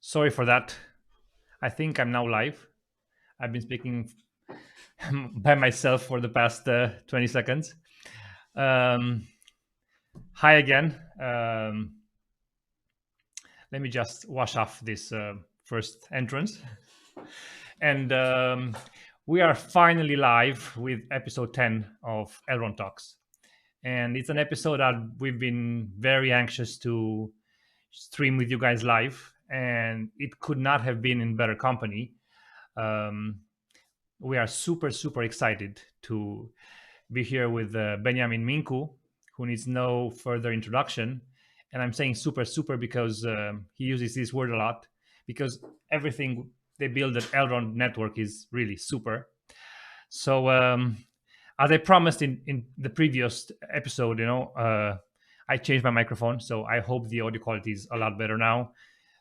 Sorry for that. I think I'm now live. I've been speaking by myself for the past 20 seconds. Um, Hi again. Let me just wash off this first entrance. And we are finally live with episode 10 of Elrond Talks. And it's an episode that we've been very anxious to stream with you guys live. And it could not have been in better company. Um, we are super excited to be here with Beniamin Mincu, who needs no further introduction. And I'm saying super because he uses this word a lot, because everything they build at Elrond Network is really super. So as I promised in the previous episode, I changed my microphone, so I hope the audio quality is a lot better now.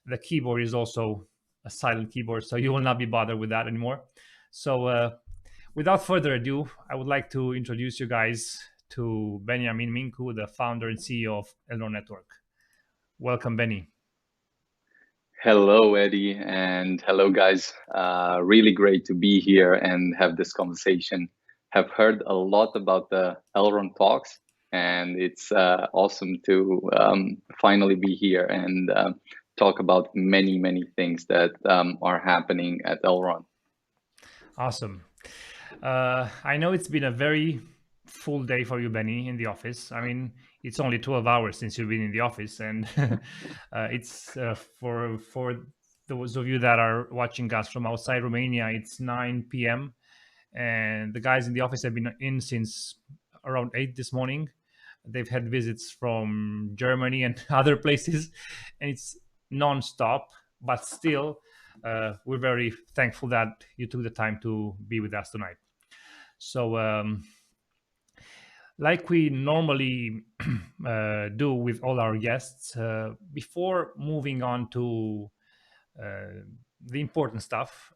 The keyboard is also a silent keyboard, so you will not be bothered with that anymore. So without further ado, I would like to introduce you guys to Beniamin Mincu, the founder and CEO of Elrond Network. Welcome, Benny. Hello, Eddie, and hello, guys. Really great to be here and have this conversation. Have heard a lot about the Elrond talks, and it's awesome to finally be here and talk about many things that are happening at Elrond. Awesome. I know it's been a very full day for you, Benny, in the office. I mean, it's only 12 hours since you've been in the office, and it's for those of you that are watching us from outside Romania, it's 9 p.m. and the guys in the office have been in since around 8 this morning. They've had visits from Germany and other places, and it's non-stop. But still, we're very thankful that you took the time to be with us tonight. So, like we normally do with all our guests, before moving on to the important stuff,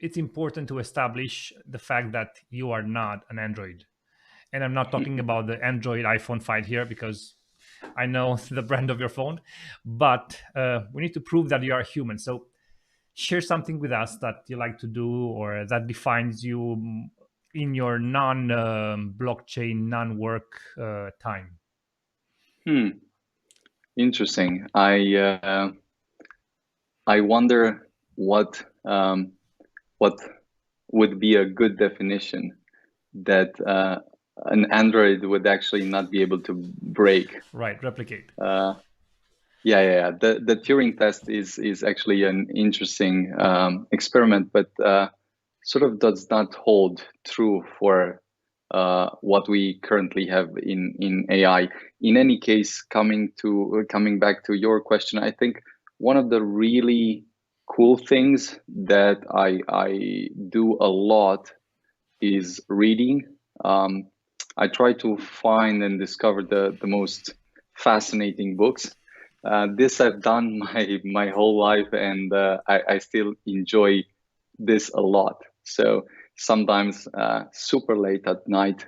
it's important to establish the fact that you are not an Android. And I'm not talking about the Android iPhone 5 here, because I know the brand of your phone, but we need to prove that you are human. So share something with us that you like to do or that defines you in your non-blockchain, non-work time. Interesting. I wonder what would be a good definition that an Android would actually not be able to break. Right, replicate. Yeah. The Turing test is actually an interesting experiment, but sort of does not hold true for what we currently have in AI. In any case, coming back to your question, I think one of the really cool things that I do a lot is reading. I try to find and discover the most fascinating books. This I've done my whole life, and I still enjoy this a lot. So sometimes super late at night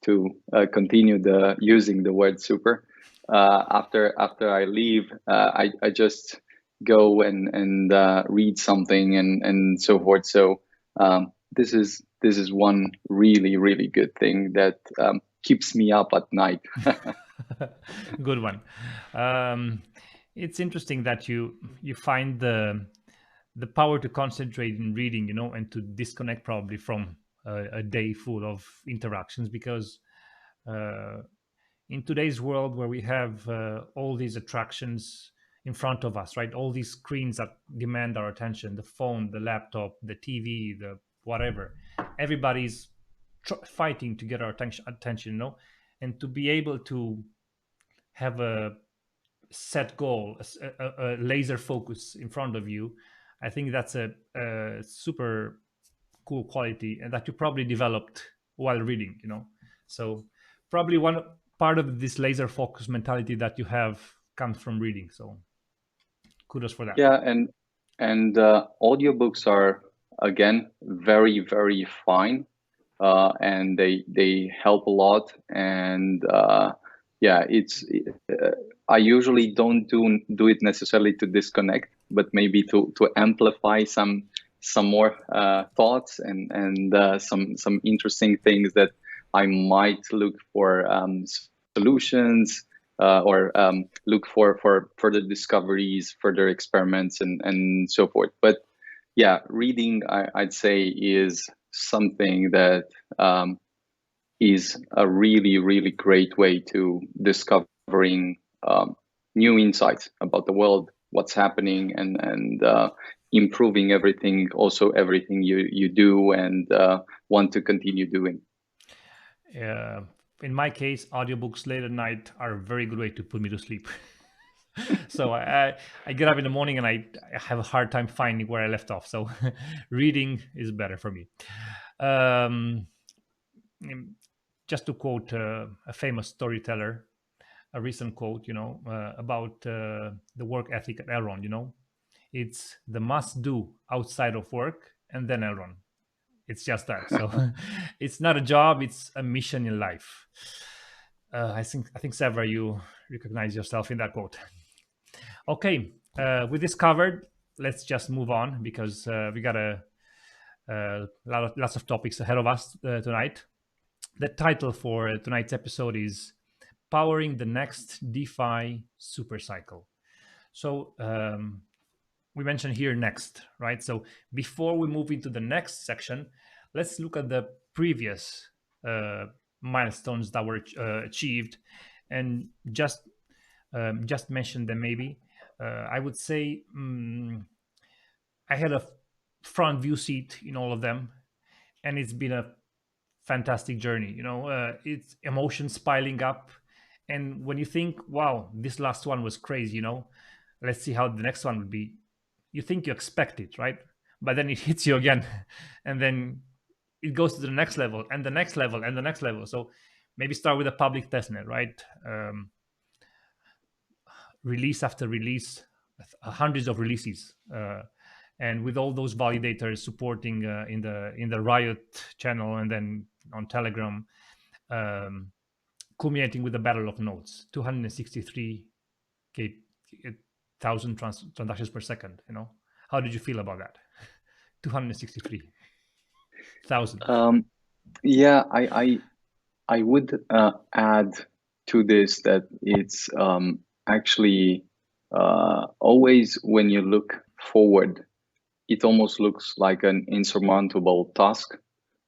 to continue using the word super. After I leave, I just go and read something and so forth. So this is one really good thing that keeps me up at night. Good one. It's interesting that you find the power to concentrate in reading, and to disconnect probably from a day full of interactions, because in today's world where we have all these attractions in front of us, right? All these screens that demand our attention, the phone, the laptop, the TV, the whatever, everybody's fighting to get our attention, and to be able to have a set goal, a laser focus in front of you, I think that's a super cool quality, and that you probably developed while reading, so probably one part of this laser focus mentality that you have comes from reading, so kudos for that. Yeah, and audiobooks are again very fine, and they help a lot. And yeah, I usually don't do it necessarily to disconnect. but maybe to amplify some more thoughts and some interesting things that I might look for solutions or look for further discoveries, further experiments, and so forth. But yeah, reading, I'd say, is something that is a really, really great way to discovering new insights about the world, what's happening, and improving everything. Also, everything you do and want to continue doing. In my case, audiobooks late at night are a very good way to put me to sleep. So I get up in the morning and I have a hard time finding where I left off. So reading is better for me. Um, just to quote a famous storyteller, a recent quote, about the work ethic at Elrond. It's the must do outside of work and then Elrond. It's just that. So it's not a job; it's a mission in life. I think Sever, you recognize yourself in that quote. Okay, with this covered, let's just move on because we got lots of topics ahead of us tonight. The title for tonight's episode is "Powering the Next DeFi Supercycle." So we mentioned here next, right? So before we move into the next section, let's look at the previous milestones that were achieved, and just mention them maybe. I would say I had a front view seat in all of them, and it's been a fantastic journey. It's emotions piling up, and when you think, "Wow, this last one was crazy," let's see how the next one would be. You think you expect it, right? But then it hits you again, and then it goes to the next level and the next level and the next level. So maybe start with a public testnet, right? Release after release, hundreds of releases, and with all those validators supporting in the Riot channel and then on Telegram, culminating with the battle of nodes, 263,000 transactions per second. How did you feel about that? 263,000. Yeah, I would add to this that it's actually always when you look forward, it almost looks like an insurmountable task,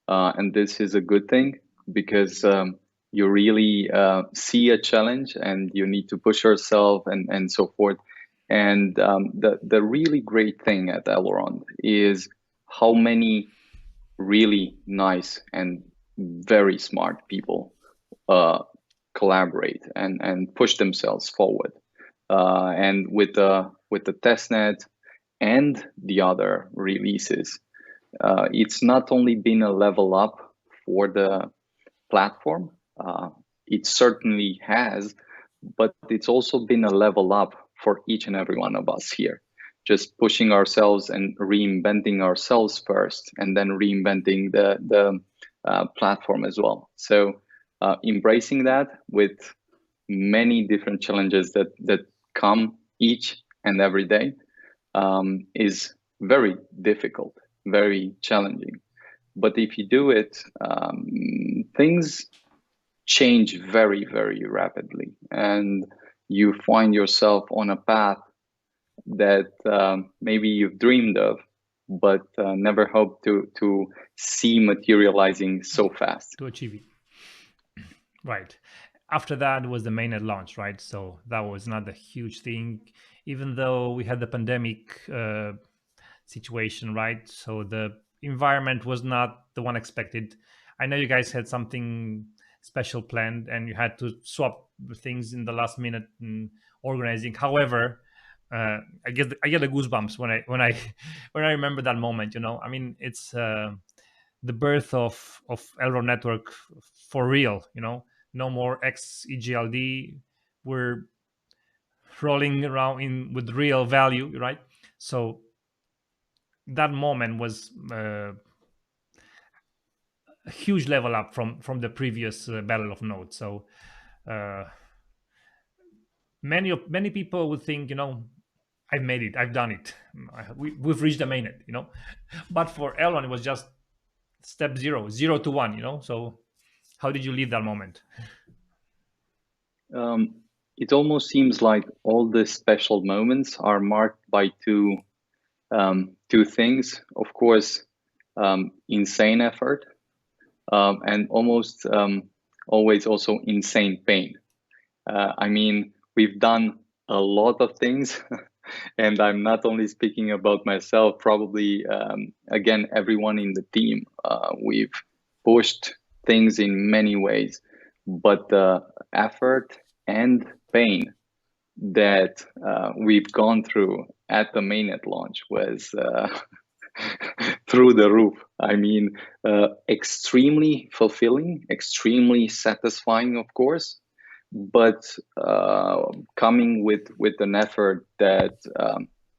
and this is a good thing because you really see a challenge and you need to push yourself and so forth. And the really great thing at Elrond is how many really nice and very smart people collaborate and push themselves forward. And with the testnet and the other releases, it's not only been a level up for the platform, it certainly has, but it's also been a level up for each and every one of us here. Just pushing ourselves and reinventing ourselves first, and then reinventing the platform as well. So embracing that with many different challenges that come each and every day is very difficult, very challenging. But if you do it, things change very, very rapidly, and you find yourself on a path that maybe you've dreamed of, but never hoped to see materializing so fast. To achieve it. Right. After that was the mainnet launch, right? So that was not a huge thing, even though we had the pandemic situation, right? So the environment was not the one expected. I know you guys had something special planned and you had to swap things in the last minute and organizing. However, I get the goosebumps when I when I remember that moment. I mean, it's the birth of Elrond Network for real. No more XEGLD. We're rolling around in with real value, right? So that moment was a huge level up from the previous battle of nodes. So many people would think, I made it. I've done it. We've reached the mainnet, But for Elrond, it was just step 0 to 1, So how did you leave that moment? It almost seems like all the special moments are marked by two things. Of course, insane effort, and almost always also insane pain. I mean, we've done a lot of things, and I'm not only speaking about myself, probably, again, everyone in the team. We've pushed things in many ways, but the effort and pain that we've gone through at the mainnet launch was through the roof. I mean, extremely fulfilling, extremely satisfying, of course, but coming with an effort that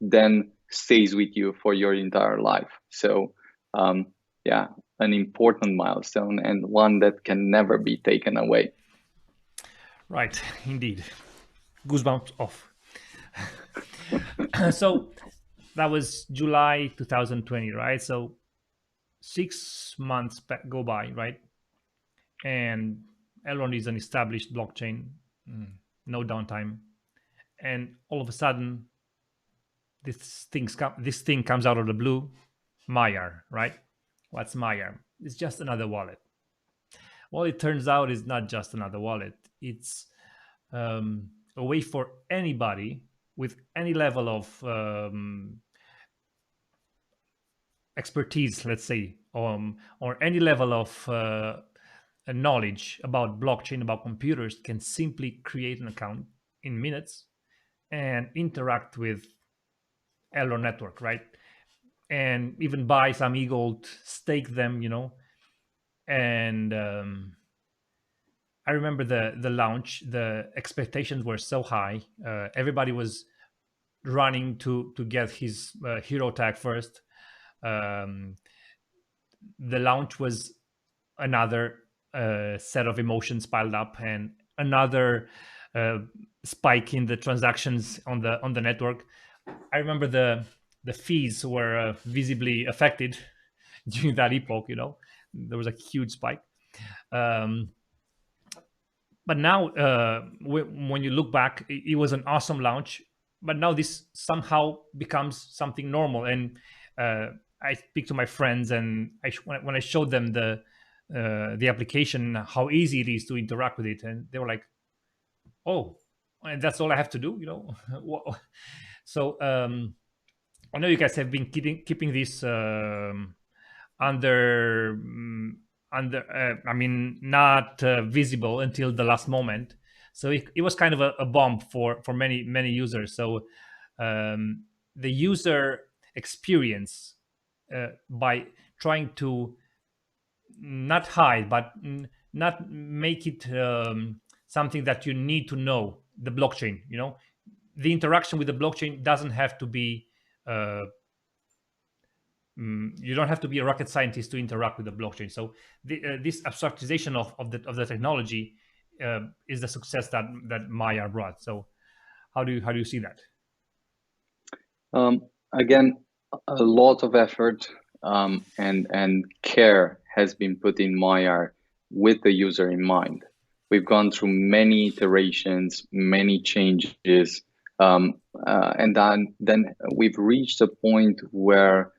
then stays with you for your entire life. So yeah, an important milestone, and one that can never be taken away. Right, indeed. Goosebumps off. So that was July 2020, right? So 6 months go by, right? And Elrond is an established blockchain, no downtime, and all of a sudden, this thing comes out of the blue. Maiar, right? What's Maiar? It's just another wallet. Well, it turns out it's not just another wallet. It's a way for anybody with any level of expertise, let's say, or any level of knowledge about blockchain, about computers, can simply create an account in minutes and interact with Elrond Network, right? And even buy some e-gold, stake them, And I remember the launch. The expectations were so high. Everybody was running to get his hero tag first. Um, the launch was another set of emotions piled up, and another spike in the transactions on the network. I remember the fees were visibly affected during that epoch. There was a huge spike. But now, when you look back, it was an awesome launch. But now this somehow becomes something normal, and I speak to my friends, and when I showed them the application, how easy it is to interact with it, and they were like, "Oh, and that's all I have to do," So I know you guys have been keeping this under I mean, not visible until the last moment. So it was kind of a bomb for many users. So the user experience, by trying to not hide, but not make it something that you need to know the blockchain. The interaction with the blockchain doesn't have to be you don't have to be a rocket scientist to interact with the blockchain. So this abstractization of the technology is the success that Maiar brought. So how do you see that? Again, a lot of effort and care has been put in Maiar with the user in mind. We've gone through many iterations, many changes, and then we've reached a point where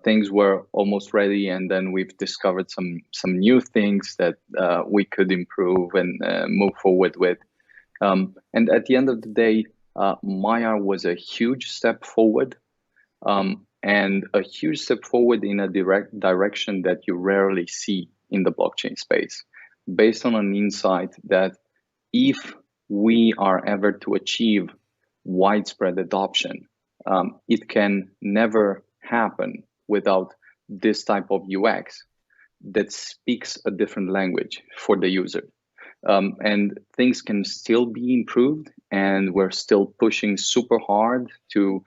things were almost ready, and then we've discovered some new things that we could improve and move forward with. And at the end of the day, Maiar was a huge step forward, and a huge step forward in a direction that you rarely see in the blockchain space, based on an insight that if we are ever to achieve widespread adoption, it can never happen without this type of UX that speaks a different language for the user. And things can still be improved, and we're still pushing super hard to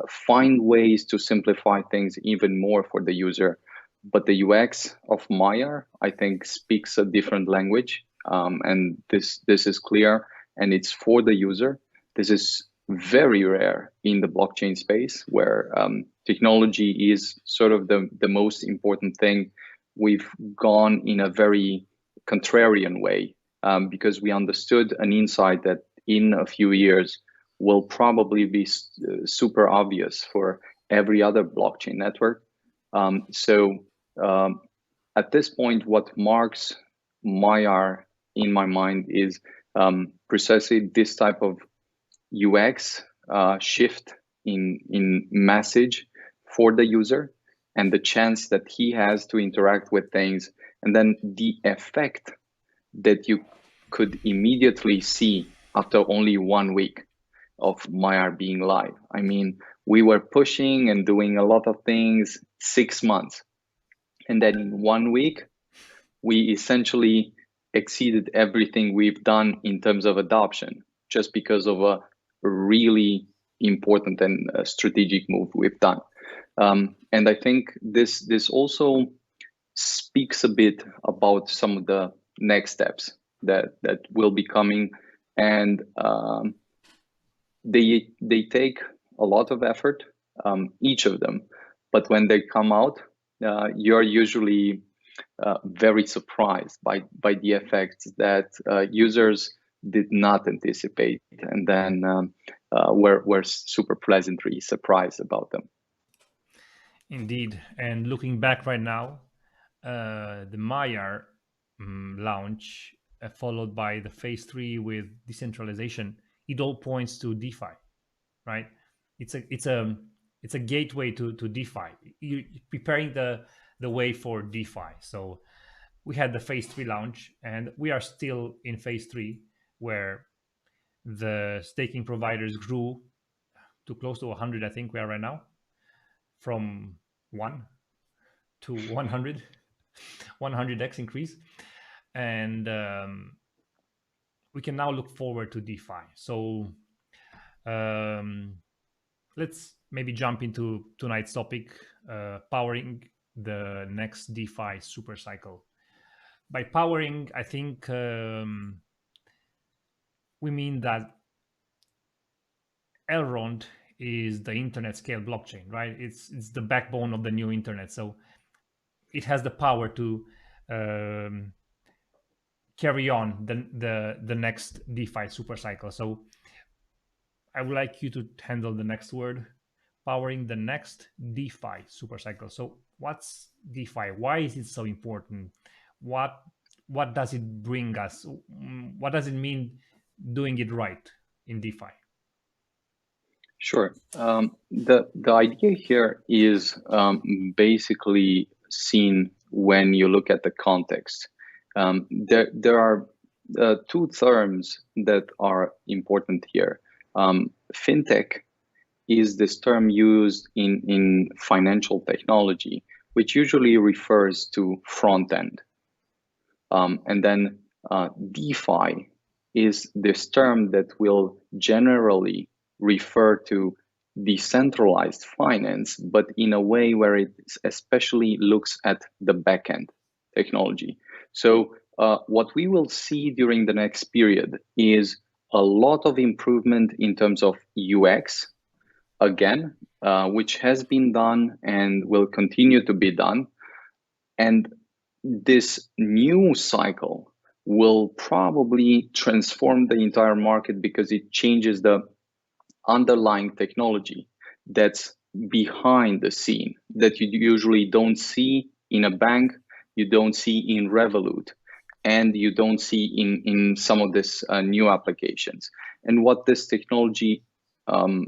find ways to simplify things even more for the user. But the UX of Maiar, I think, speaks a different language, and this is clear, and it's for the user. This is very rare in the blockchain space, where technology is sort of the most important thing. We've gone in a very contrarian way, because we understood an insight that in a few years will probably be super obvious for every other blockchain network. At this point, what marks Maiar in my mind is precisely this type of UX shift in message for the user, and the chance that he has to interact with things, and then the effect that you could immediately see after only 1 week of Maiar being live. I mean, we were pushing and doing a lot of things 6 months, and then in 1 week, we essentially exceeded everything we've done in terms of adoption, just because of a really important and strategic move we've done. And I think this also speaks a bit about some of the next steps that will be coming, and they take a lot of effort, each of them, but when they come out, you're usually very surprised by the effects that users did not anticipate, and then were super pleasantly surprised about them. Indeed. And looking back right now, the Maiar launch, followed by the phase 3 with decentralization, it all points to DeFi, right? It's a gateway to DeFi. You preparing the way for DeFi. So we had the phase 3 launch, and we are still in phase 3, where the staking providers grew to close to 100. I think we are right now, from 1 to 100, 100x increase, and we can now look forward to DeFi. So let's maybe jump into tonight's topic, powering the next DeFi supercycle. By powering, I think we mean that Elrond is the internet scale blockchain, right? It's the backbone of the new internet. So it has the power to carry on the next DeFi supercycle. So I would like you to handle the next word, powering the next DeFi supercycle. So what's DeFi? Why is it so important? What does it bring us? What does it mean doing it right in DeFi? Sure. The idea here is basically seen when you look at the context. There are two terms that are important here. Fintech is this term used in financial technology, which usually refers to front end. And then DeFi is this term that will generally refer to decentralized finance, but in a way where it especially looks at the backend technology. So what we will see during the next period is a lot of improvement in terms of UX, again, which has been done and will continue to be done. And this new cycle will probably transform the entire market because it changes the underlying technology that's behind the scene that you usually don't see in a bank, you don't see in Revolut, and you don't see in some of these new applications. And what this technology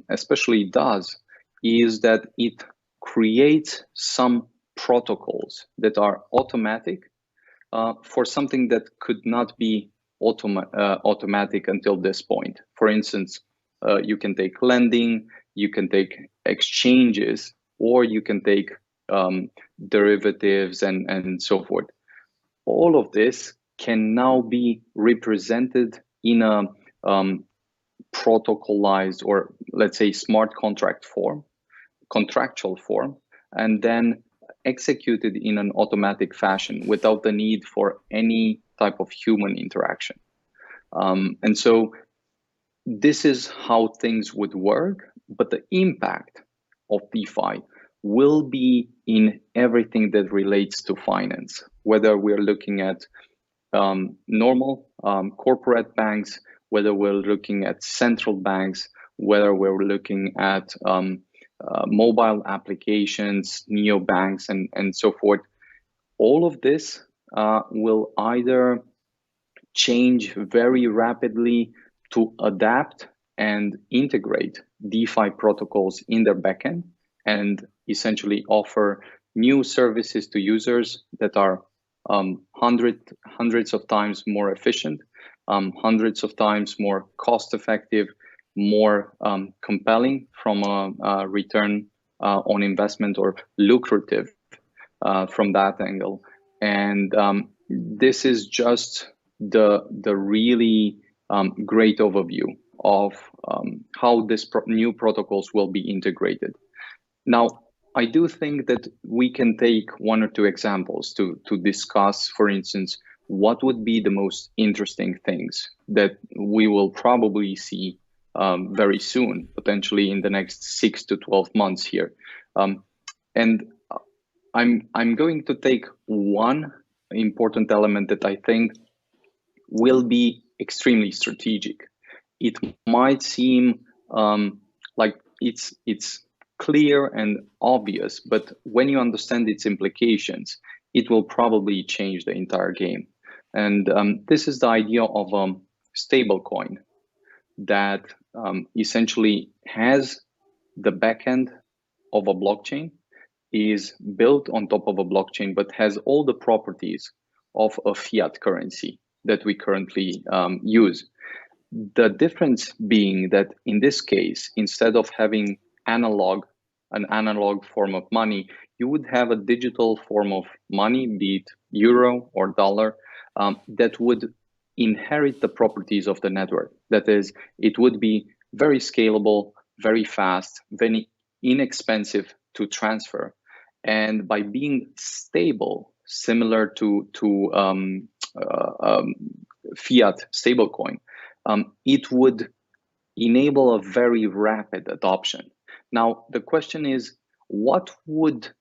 especially does is that it creates some protocols that are automatic for something that could not be automatic until this point. For instance, you can take lending, you can take exchanges, or you can take derivatives and so forth. All of this can now be represented in a protocolized, or let's say smart contract form, contractual form, and then executed in an automatic fashion without the need for any type of human interaction. And so this is how things would work, but the impact of DeFi will be in everything that relates to finance, whether we're looking at normal corporate banks, whether we're looking at central banks, whether we're looking at mobile applications, neobanks, and so forth. All of this will either change very rapidly to adapt and integrate DeFi protocols in their backend and essentially offer new services to users that are hundreds of times more efficient, hundreds of times more cost effective, more compelling from a return on investment, or lucrative from that angle. And this is just the really great overview of how this new protocols will be integrated. Now, I do think that we can take one or two examples to discuss, for instance, what would be the most interesting things that we will probably see very soon, potentially in the next 6 to 12 months here. And I'm going to take one important element that I think will be extremely strategic. It might seem like it's clear and obvious, but when you understand its implications, it will probably change the entire game. And this is the idea of a stablecoin that essentially has the backend of a blockchain, is built on top of a blockchain, but has all the properties of a fiat currency that we currently use. The difference being that in this case, instead of having an analog form of money, you would have a digital form of money, be it euro or dollar, that would inherit the properties of the network. That is, it would be very scalable, very fast, very inexpensive to transfer. And by being stable, similar to fiat stablecoin, it would enable a very rapid adoption. Now, the question is, what would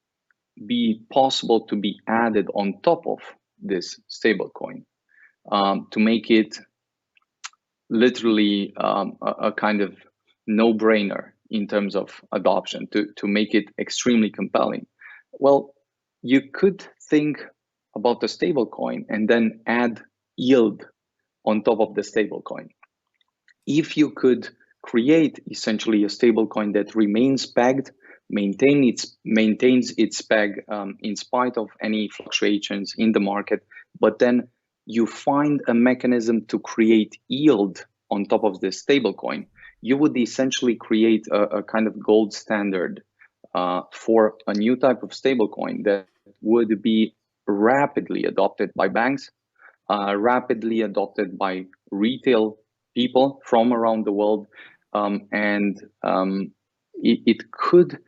be possible to be added on top of this stablecoin to make it literally a kind of no-brainer in terms of adoption, to make it extremely compelling? Well, you could think about the stablecoin and then add yield on top of the stablecoin. If you could create essentially a stablecoin that remains pegged, maintains its peg in spite of any fluctuations in the market, but then you find a mechanism to create yield on top of this stablecoin, you would essentially create a kind of gold standard for a new type of stablecoin that would be rapidly adopted by banks, rapidly adopted by retail people from around the world, and it could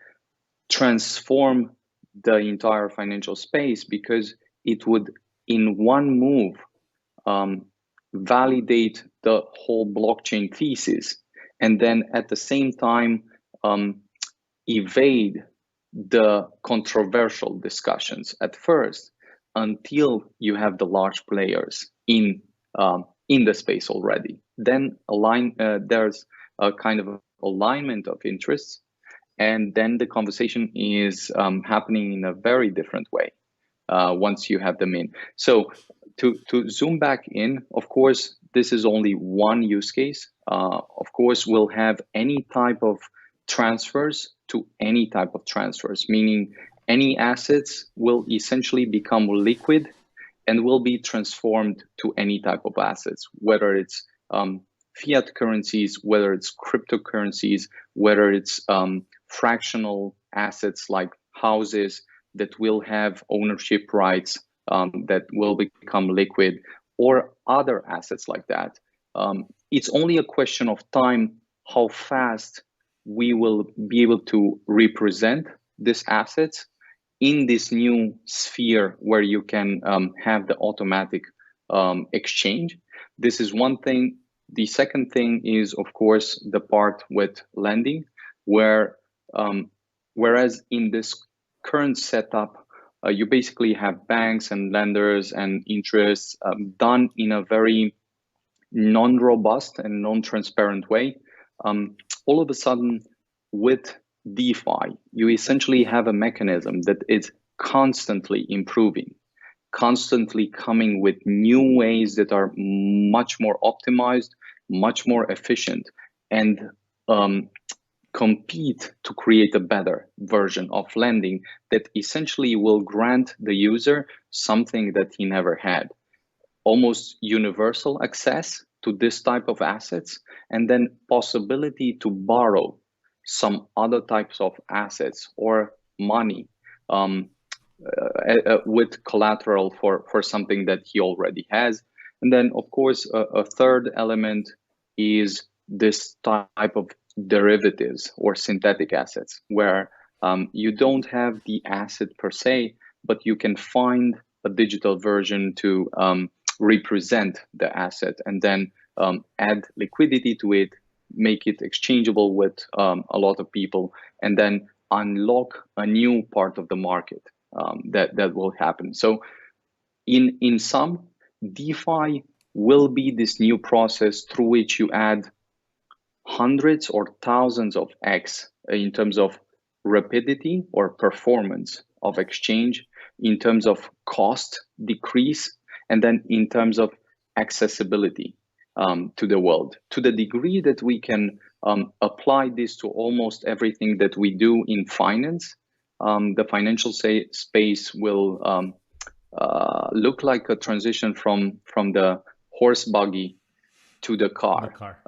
transform the entire financial space, because it would, in one move, validate the whole blockchain thesis, and then at the same time evade the controversial discussions at first, until you have the large players in the space already. Then there's a kind of alignment of interests, and then the conversation is happening in a very different way once you have them in. So to zoom back in, of course, this is only one use case. Of course, we'll have any type of transfers to any type of transfers, meaning any assets will essentially become liquid and will be transformed to any type of assets, whether it's fiat currencies, whether it's cryptocurrencies, whether it's fractional assets like houses that will have ownership rights that will become liquid, or other assets like that. It's only a question of time how fast we will be able to represent these assets in this new sphere where you can have the automatic exchange. This is one thing. The second thing is, of course, the part with lending, where whereas in this current setup, you basically have banks and lenders and interests done in a very non-robust and non-transparent way. All of a sudden, with DeFi, you essentially have a mechanism that is constantly improving, constantly coming with new ways that are much more optimized, much more efficient, and compete to create a better version of lending that essentially will grant the user something that he never had. Almost universal access to this type of assets, and then possibility to borrow some other types of assets or money with collateral for something that he already has. And then, of course, a third element is this type of derivatives or synthetic assets, where you don't have the asset per se, but you can find a digital version to represent the asset, and then add liquidity to it, make it exchangeable with a lot of people, and then unlock a new part of the market that will happen. So in sum, DeFi will be this new process through which you add hundreds or thousands of X in terms of rapidity or performance of exchange, in terms of cost decrease, and then in terms of accessibility to the world, to the degree that we can apply this to almost everything that we do in finance. The financial space will look like a transition from the horse buggy to the car.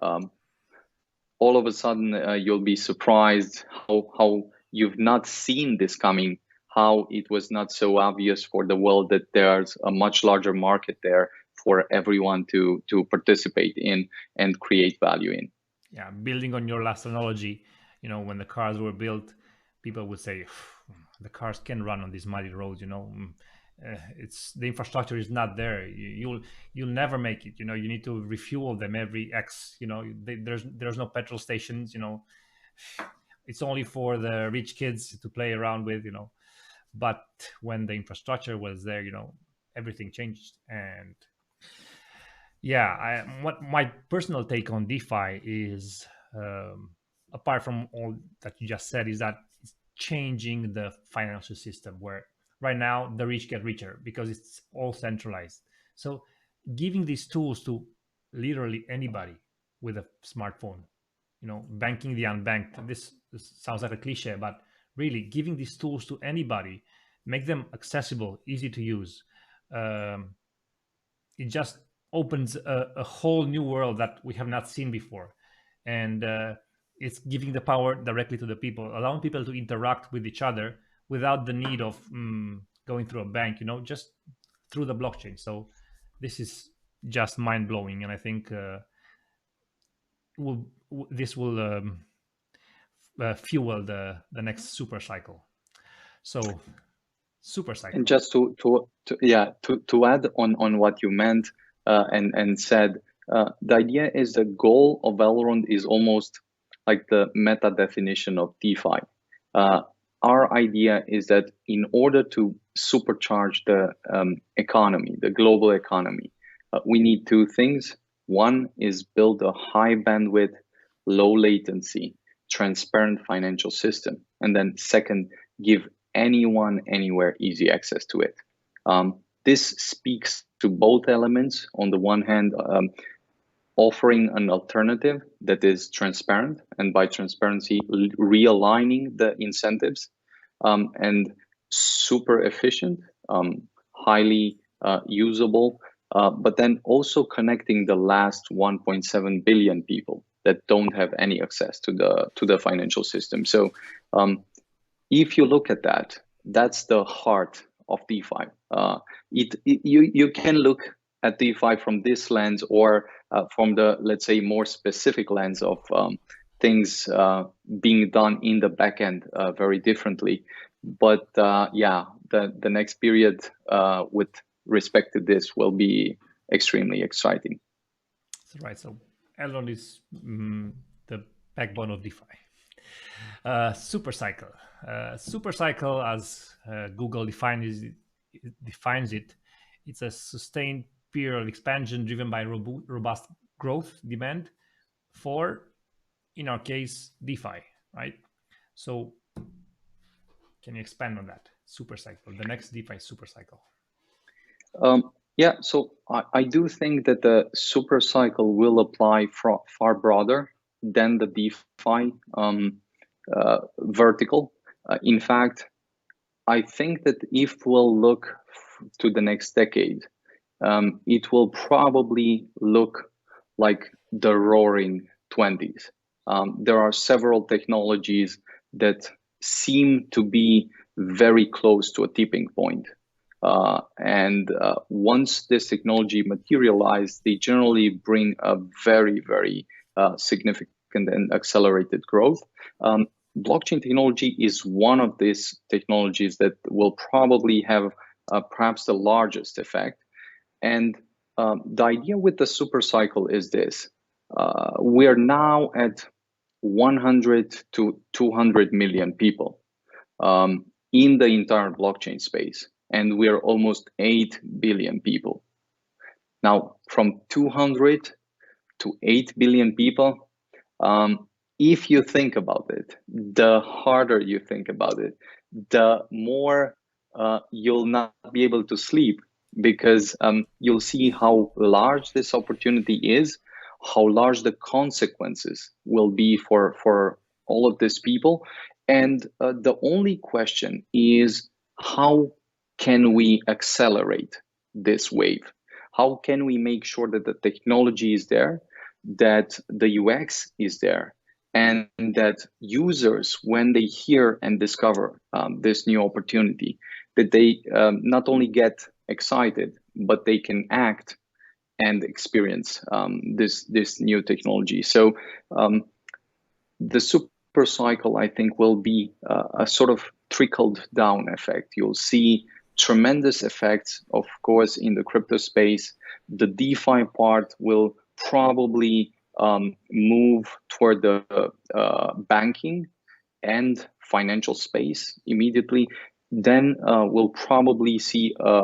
All of a sudden, you'll be surprised how you've not seen this coming, how it was not so obvious for the world that there's a much larger market there for everyone to participate in and create value in. Yeah, building on your last analogy, when the cars were built, people would say the cars can run on these muddy roads. It's the infrastructure is not there. You'll never make it. You need to refuel them every X. There's no petrol stations. It's only for the rich kids to play around with. But when the infrastructure was there, everything changed. And yeah, what my personal take on DeFi is, apart from all that you just said, is that it's changing the financial system, where right now the rich get richer because it's all centralized. So giving these tools to literally anybody with a smartphone, banking the unbanked, this sounds like a cliche, but really giving these tools to anybody, make them accessible, easy to use, it just opens a whole new world that we have not seen before. And it's giving the power directly to the people, allowing people to interact with each other without the need of going through a bank, just through the blockchain. So this is just mind-blowing, and I think this will fuel the next super cycle. So super cycle. And just to add on what you meant and said, the idea is the goal of Elrond is almost like the meta definition of DeFi. Our idea is that in order to supercharge the economy, the global economy, we need two things. One is build a high bandwidth, low latency, transparent financial system. And then second, give anyone, anywhere, easy access to it. This speaks to both elements. On the one hand, offering an alternative that is transparent, and by transparency, realigning the incentives, and super efficient, highly usable, but then also connecting the last 1.7 billion people that don't have any access to the financial system. So if you look at that, that's the heart of DeFi. You can look at DeFi from this lens, or from the, let's say, more specific lens of things being done in the backend very differently. But the next period with respect to this will be extremely exciting. Right. So Elrond is the backbone of DeFi. Supercycle. Supercycle, as Google defines it, it's a sustained period of expansion driven by robust growth demand for, in our case, DeFi, right? So can you expand on that? Supercycle, the next DeFi supercycle. Yeah, so I do think that the super cycle will apply far broader than the DeFi vertical. In fact, I think that if we'll look to the next decade, it will probably look like the roaring 20s. There are several technologies that seem to be very close to a tipping point. And once this technology materializes, they generally bring a very, very significant and accelerated growth. Blockchain technology is one of these technologies that will probably have perhaps the largest effect. And the idea with the super cycle is this. We are now at 100 to 200 million people in the entire blockchain space, and we are almost 8 billion people. Now, from 200 to 8 billion people, if you think about it, the harder you think about it, the more you'll not be able to sleep, because you'll see how large this opportunity is, how large the consequences will be for all of these people. And the only question is, how can we accelerate this wave? How can we make sure that the technology is there, that the UX is there, and that users, when they hear and discover this new opportunity, that they not only get excited, but they can act and experience this new technology. So the super cycle, I think, will be a sort of trickled down effect. You'll see tremendous effects, of course, in the crypto space. The DeFi part will probably move toward the banking and financial space immediately. Then we'll probably see a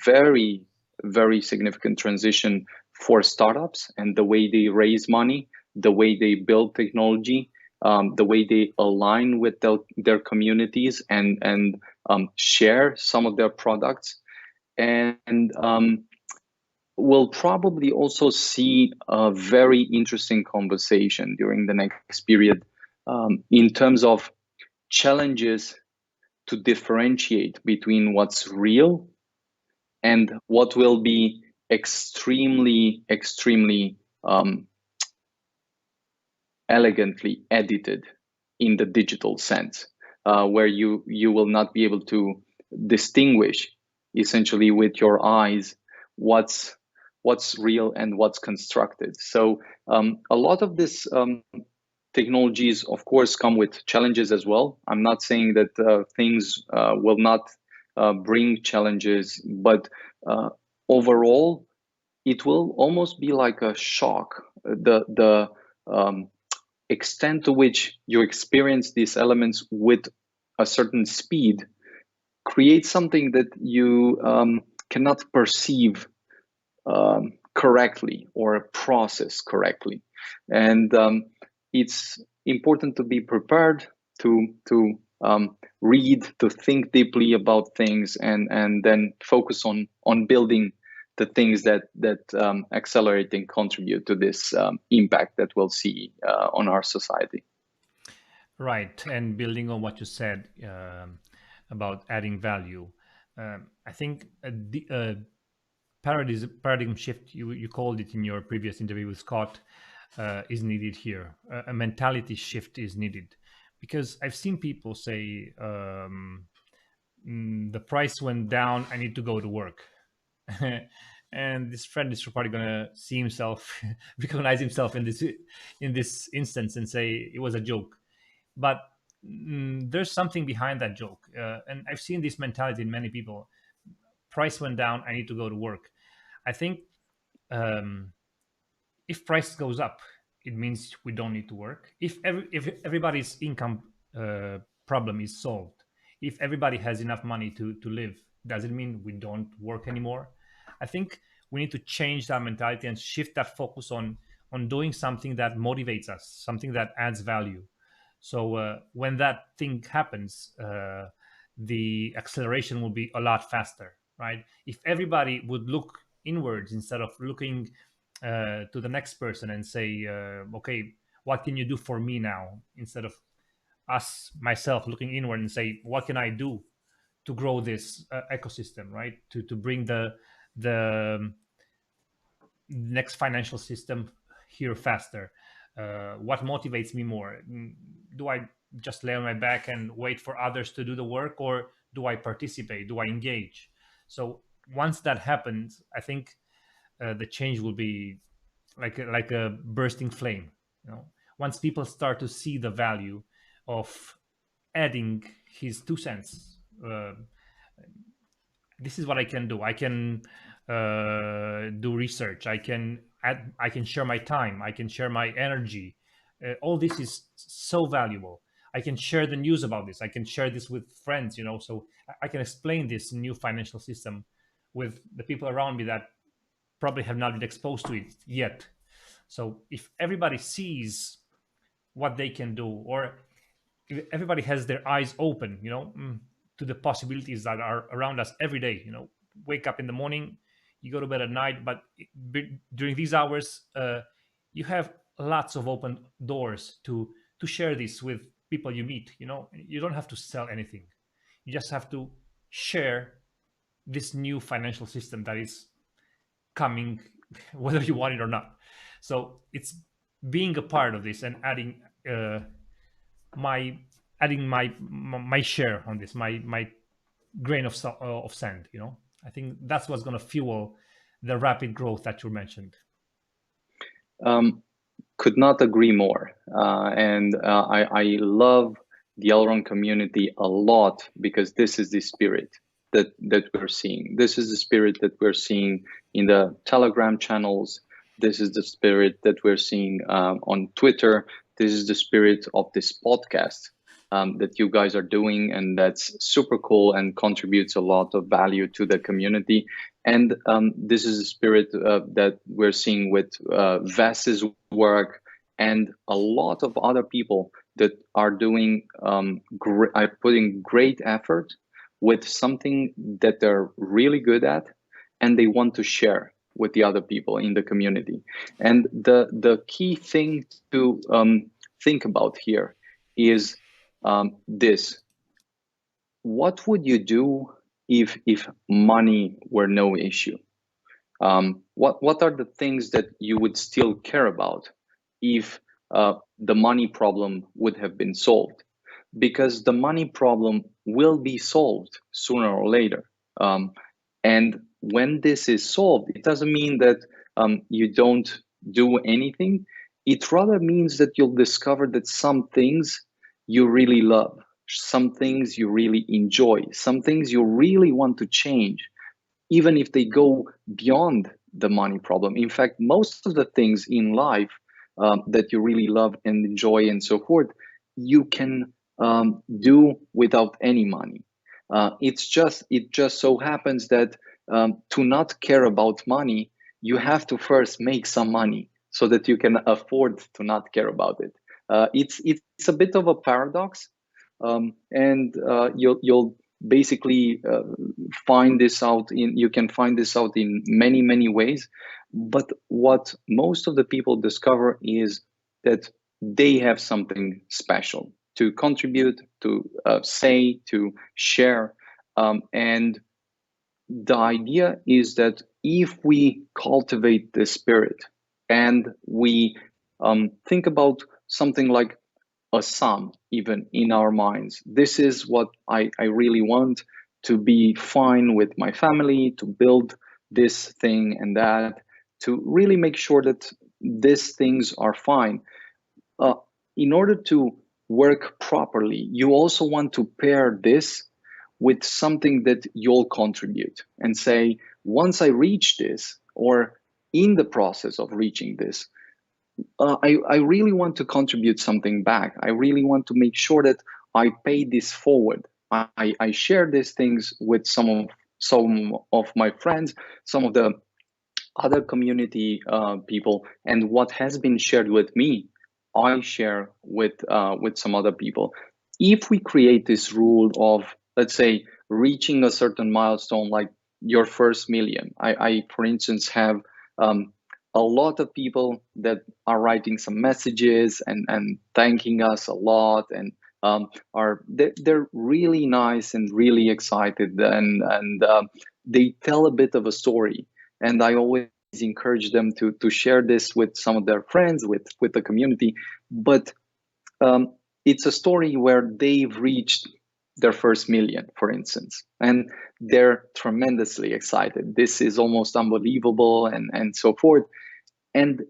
very, very significant transition for startups and the way they raise money, the way they build technology, the way they align with their communities and share some of their products. And we'll probably also see a very interesting conversation during the next period in terms of challenges to differentiate between what's real and what will be extremely, extremely elegantly edited in the digital sense, where you will not be able to distinguish essentially with your eyes what's real and what's constructed. So a lot of this technologies, of course, come with challenges as well. I'm not saying that things will not bring challenges, but overall, it will almost be like a shock. The extent to which you experience these elements with a certain speed creates something that you cannot perceive correctly or process correctly. And it's important to be prepared to read, to think deeply about things, and then focus on building the things that accelerate and contribute to this impact that we'll see on our society. Right, and building on what you said about adding value, I think a paradigm shift, you called it in your previous interview with Scott, is needed here. A mentality shift is needed, because I've seen people say, the price went down, I need to go to work. And this friend is probably gonna see himself, recognize himself in this instance and say it was a joke. But there's something behind that joke, and I've seen this mentality in many people. Price went down, I need to go to work. I think if price goes up, it means we don't need to work. If everybody's income problem is solved, if everybody has enough money to live, does it mean we don't work anymore? I think we need to change that mentality and shift that focus on doing something that motivates us, something that adds value. So when that thing happens, the acceleration will be a lot faster, right? If everybody would look inwards instead of looking to the next person and say, okay, what can you do for me now? Instead of myself looking inward and say, what can I do to grow this ecosystem, right? To bring the next financial system here faster. What motivates me more? Do I just lay on my back and wait for others to do the work, or do I participate? Do I engage? So once that happens, I think the change will be like a bursting flame. You know, once people start to see the value of adding his 2 cents, this is what I can do. I can do research. I can share my time. I can share my energy. All this is so valuable. I can share the news about this. I can share this with friends. So I can explain this new financial system with the people around me that probably have not been exposed to it yet. So if everybody sees what they can do, or if everybody has their eyes open, to the possibilities that are around us every day. Wake up in the morning, you go to bed at night, but during these hours, you have lots of open doors to share this with people you meet. You don't have to sell anything. You just have to share this new financial system that is coming, whether you want it or not. So it's being a part of this and my adding my share on this, my grain of sand. I think that's what's going to fuel the rapid growth that you mentioned. Could not agree more. And I love the Elrond community a lot, because this is the spirit that we're seeing. This is the spirit that we're seeing in the Telegram channels. This is the spirit that we're seeing on Twitter. This is the spirit of this podcast that you guys are doing, and that's super cool and contributes a lot of value to the community. And this is the spirit that we're seeing with Vas's work and a lot of other people that are doing are putting great effort with something that they're really good at, and they want to share with the other people in the community. And the key thing to think about here is this: what would you do if money were no issue? What are the things that you would still care about if the money problem would have been solved? Because the money problem will be solved sooner or later. And when this is solved, it doesn't mean that you don't do anything. It rather means that you'll discover that some things you really love, some things you really enjoy, some things you really want to change, even if they go beyond the money problem. In fact, most of the things in life that you really love and enjoy and so forth, you can do without any money. It just so happens that to not care about money, you have to first make some money so that you can afford to not care about it. It's a bit of a paradox, and you'll basically find this out you can find this out in many ways. But what most of the people discover is that they have something special to contribute, to say, to share, and the idea is that if we cultivate this spirit and we think about something like a sum, even in our minds, this is what I really want: to be fine with my family, to build this thing and that, to really make sure that these things are fine. In order to work properly, you also want to pair this with something that you'll contribute and say, once I reach this, or in the process of reaching this, I really want to contribute something back. I really want to make sure that I pay this forward. I share these things with some of my friends, some of the other community people, and what has been shared with me, I share with some other people. If we create this rule of, let's say, reaching a certain milestone, like your first million, I for instance have a lot of people that are writing some messages and thanking us a lot, and they're really nice and really excited, and they tell a bit of a story, and I always encourage them to share this with some of their friends, with the community. But it's a story where they've reached their first million, for instance, and they're tremendously excited. This is almost unbelievable, and so forth. And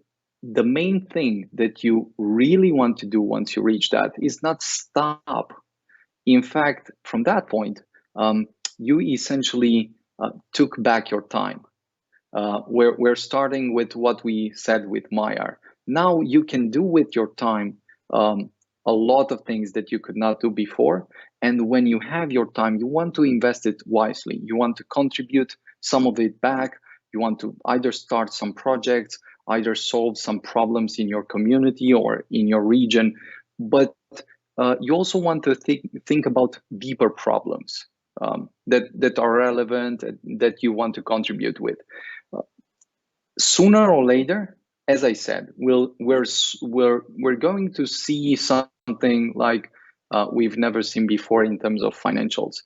the main thing that you really want to do once you reach that is not stop. In fact, from that point, you essentially took back your time. We're starting with what we said with Mayar. Now you can do with your time a lot of things that you could not do before. And when you have your time, you want to invest it wisely. You want to contribute some of it back. You want to either start some projects, either solve some problems in your community or in your region. But you also want to think about deeper problems that are relevant, that you want to contribute with. Sooner or later, as I said, we're going to see something like we've never seen before in terms of financials.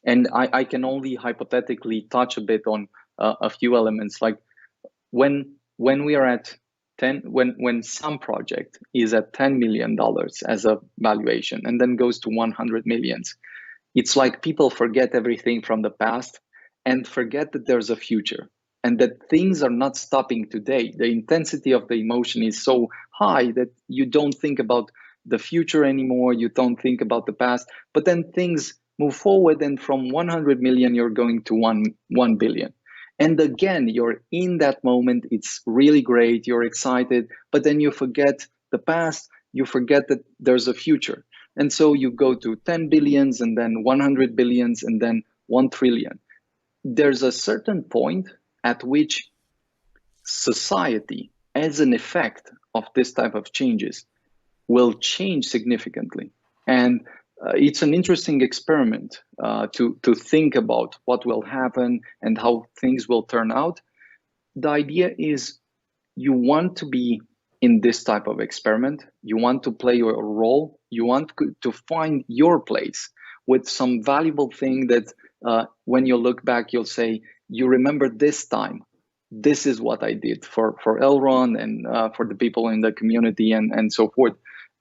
And I can only hypothetically touch a bit on a few elements, like when we are at 10, when some project is at $10 million as a valuation and then goes to 100 millions, it's like people forget everything from the past and forget that there's a future and that things are not stopping today. The intensity of the emotion is so high that you don't think about the future anymore, you don't think about the past, but then things move forward, and from 100 million you're going to 1 billion. And again, you're in that moment, it's really great, you're excited, but then you forget the past, you forget that there's a future. And so you go to 10 billions and then 100 billions and then 1 trillion. There's a certain point at which society, as an effect of this type of changes, will change significantly. And it's an interesting experiment to think about what will happen and how things will turn out. The idea is you want to be in this type of experiment, you want to play your role, you want to find your place with some valuable thing that when you look back, you'll say, you remember this time, this is what I did for Elrond and for the people in the community and so forth.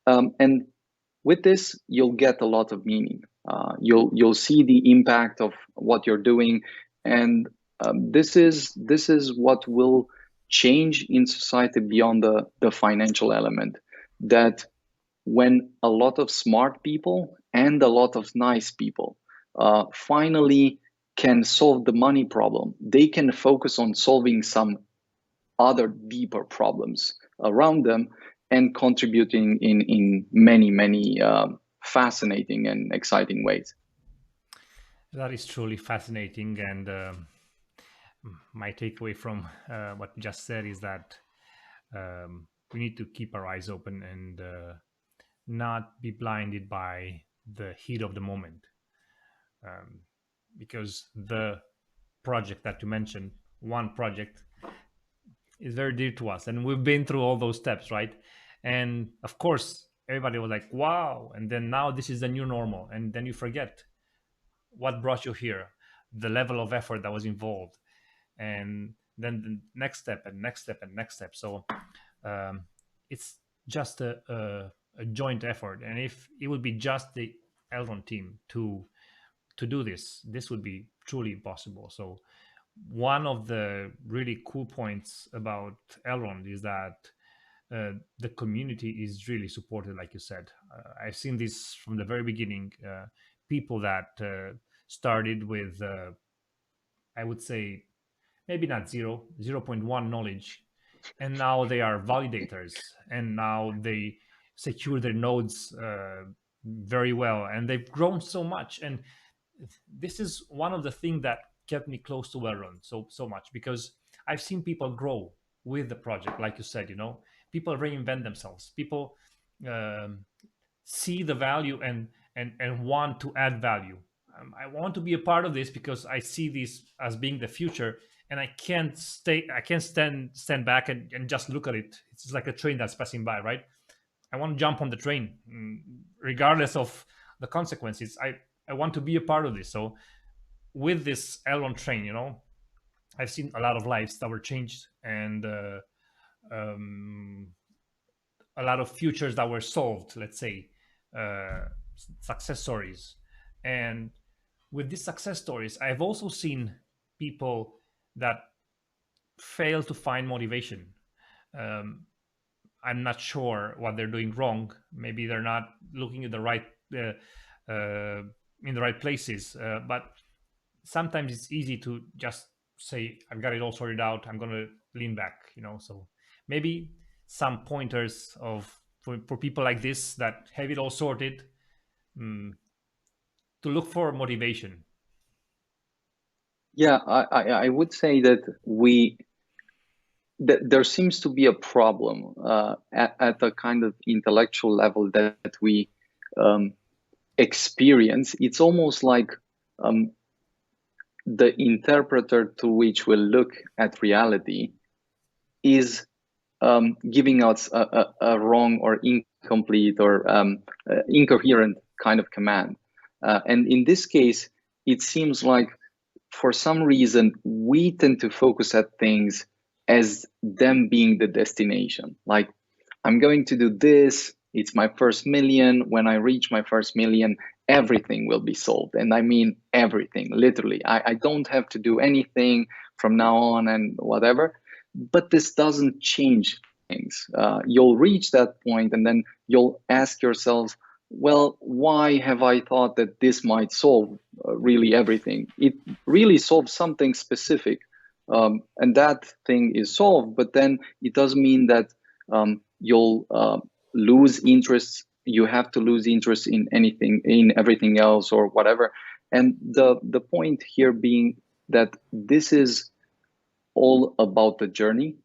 And with this, you'll get a lot of meaning. You'll see the impact of what you're doing, and this is what will change in society beyond the financial element. That when a lot of smart people and a lot of nice people finally can solve the money problem, they can focus on solving some other deeper problems around them and contributing in many fascinating and exciting ways. That is truly fascinating. And my takeaway from what you just said is that we need to keep our eyes open and not be blinded by the heat of the moment. Because the project that you mentioned, one project, is very dear to us. And we've been through all those steps, right? And of course, everybody was like, wow. And then now this is the new normal. And then you forget what brought you here, the level of effort that was involved, and then the next step and next step and next step. So it's just a joint effort. And if it would be just the Elrond team to do this, this would be truly impossible. So one of the really cool points about Elrond is that the community is really supported, like you said. I've seen this from the very beginning. People that started with, I would say, maybe not 0.1 knowledge, and now they are validators, and now they secure their nodes very well, and they've grown so much. And this is one of the things that kept me close to Elrond so much, because I've seen people grow with the project. Like you said, people reinvent themselves. People um, see the value and want to add value. I want to be a part of this because I see this as being the future, and I can't stand back and just look at it. It's like a train that's passing by, right? I want to jump on the train, regardless of the consequences. I want to be a part of this. So with this Elrond train, I've seen a lot of lives that were changed, and um, a lot of futures that were solved, let's say, uh, success stories. And with these success stories, I've also seen people that fail to find motivation. um, I'm not sure what they're doing wrong. Maybe they're not looking at the right uh, in the right places. But sometimes it's easy to just say, "I've got it all sorted out. I'm going to lean back." So maybe some pointers for people like this that have it all sorted, um, to look for motivation. Yeah, I would say that there seems to be a problem at the kind of intellectual level that we experience. It's almost like the interpreter to which we look at reality is giving us a wrong or incomplete or incoherent kind of command. And in this case, it seems like for some reason, we tend to focus at things as them being the destination. Like, I'm going to do this, it's my first million. When I reach my first million, everything will be solved. And I mean everything, literally. I don't have to do anything from now on and whatever. But this doesn't change things. You'll reach that point and then you'll ask yourselves, well, why have I thought that this might solve really everything? It really solves something specific, and that thing is solved, but then it doesn't mean that you'll lose interest. You have to lose interest in anything, in everything else or whatever. And the point here being that this is all about the journey.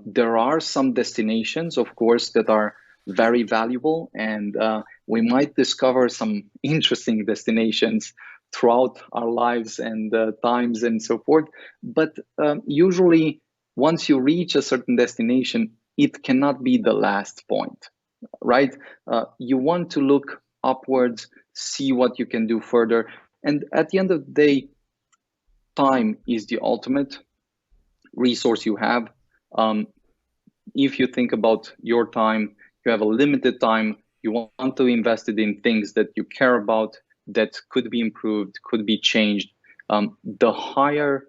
There are some destinations, of course, that are very valuable, and we might discover some interesting destinations throughout our lives and times and so forth. But usually, once you reach a certain destination, it cannot be the last point, right? You want to look upwards, see what you can do further. And at the end of the day, time is the ultimate resource you have. If you think about your time, you have a limited time, you want to invest it in things that you care about, that could be improved, could be changed. The higher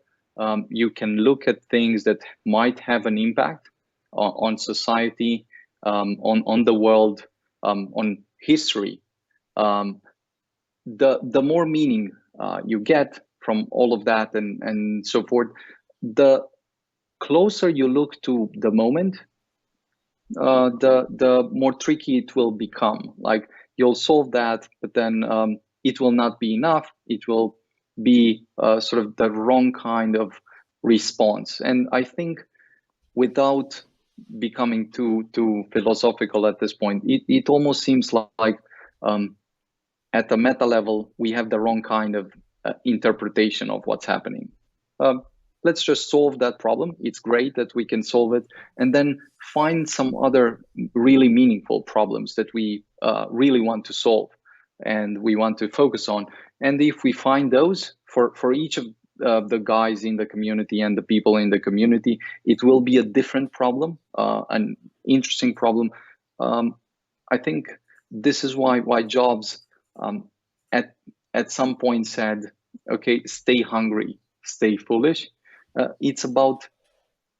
you can look at things that might have an impact on society, on the world, on history, the more meaning you get from all of that and so forth. The closer you look to the moment, the more tricky it will become. Like, you'll solve that, but then it will not be enough. It will be sort of the wrong kind of response. And I think, without becoming too philosophical at this point, it almost seems like at the meta level, we have the wrong kind of interpretation of what's happening. Let's just solve that problem. It's great that we can solve it, and then find some other really meaningful problems that we really want to solve and we want to focus on. And if we find those for each of the guys in the community and the people in the community, it will be a different problem, an interesting problem. I think this is why Jobs at some point said, okay, stay hungry, stay foolish. It's about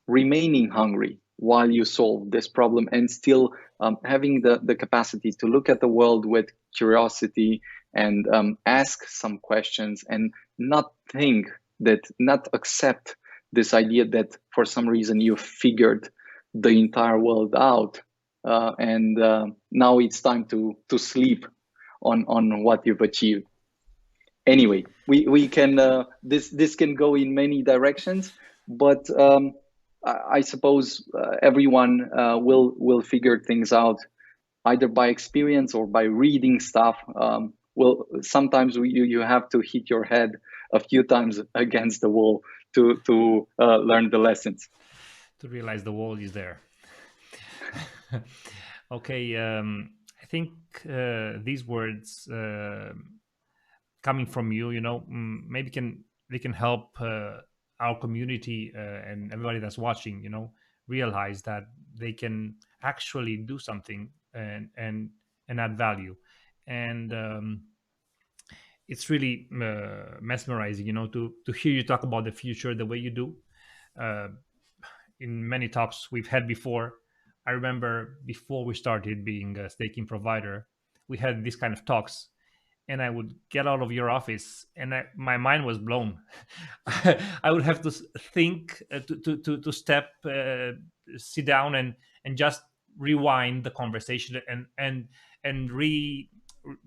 remaining hungry while you solve this problem, and still having the capacity to look at the world with curiosity and ask some questions, and not accept this idea that for some reason you figured the entire world out, and now it's time to sleep on what you've achieved. Anyway, we can this can go in many directions, but I suppose everyone will figure things out either by experience or by reading stuff. Well, sometimes you have to hit your head a few times against the wall to learn the lessons. To realize the wall is there. Okay, I think these words coming from you, maybe they can help our community and everybody that's watching, realize that they can actually do something and add value. And it's really mesmerizing, to hear you talk about the future the way you do. In many talks we've had before, I remember before we started being a staking provider, we had these kind of talks, and I would get out of your office and my mind was blown. I would have to think to step, sit down and just rewind the conversation and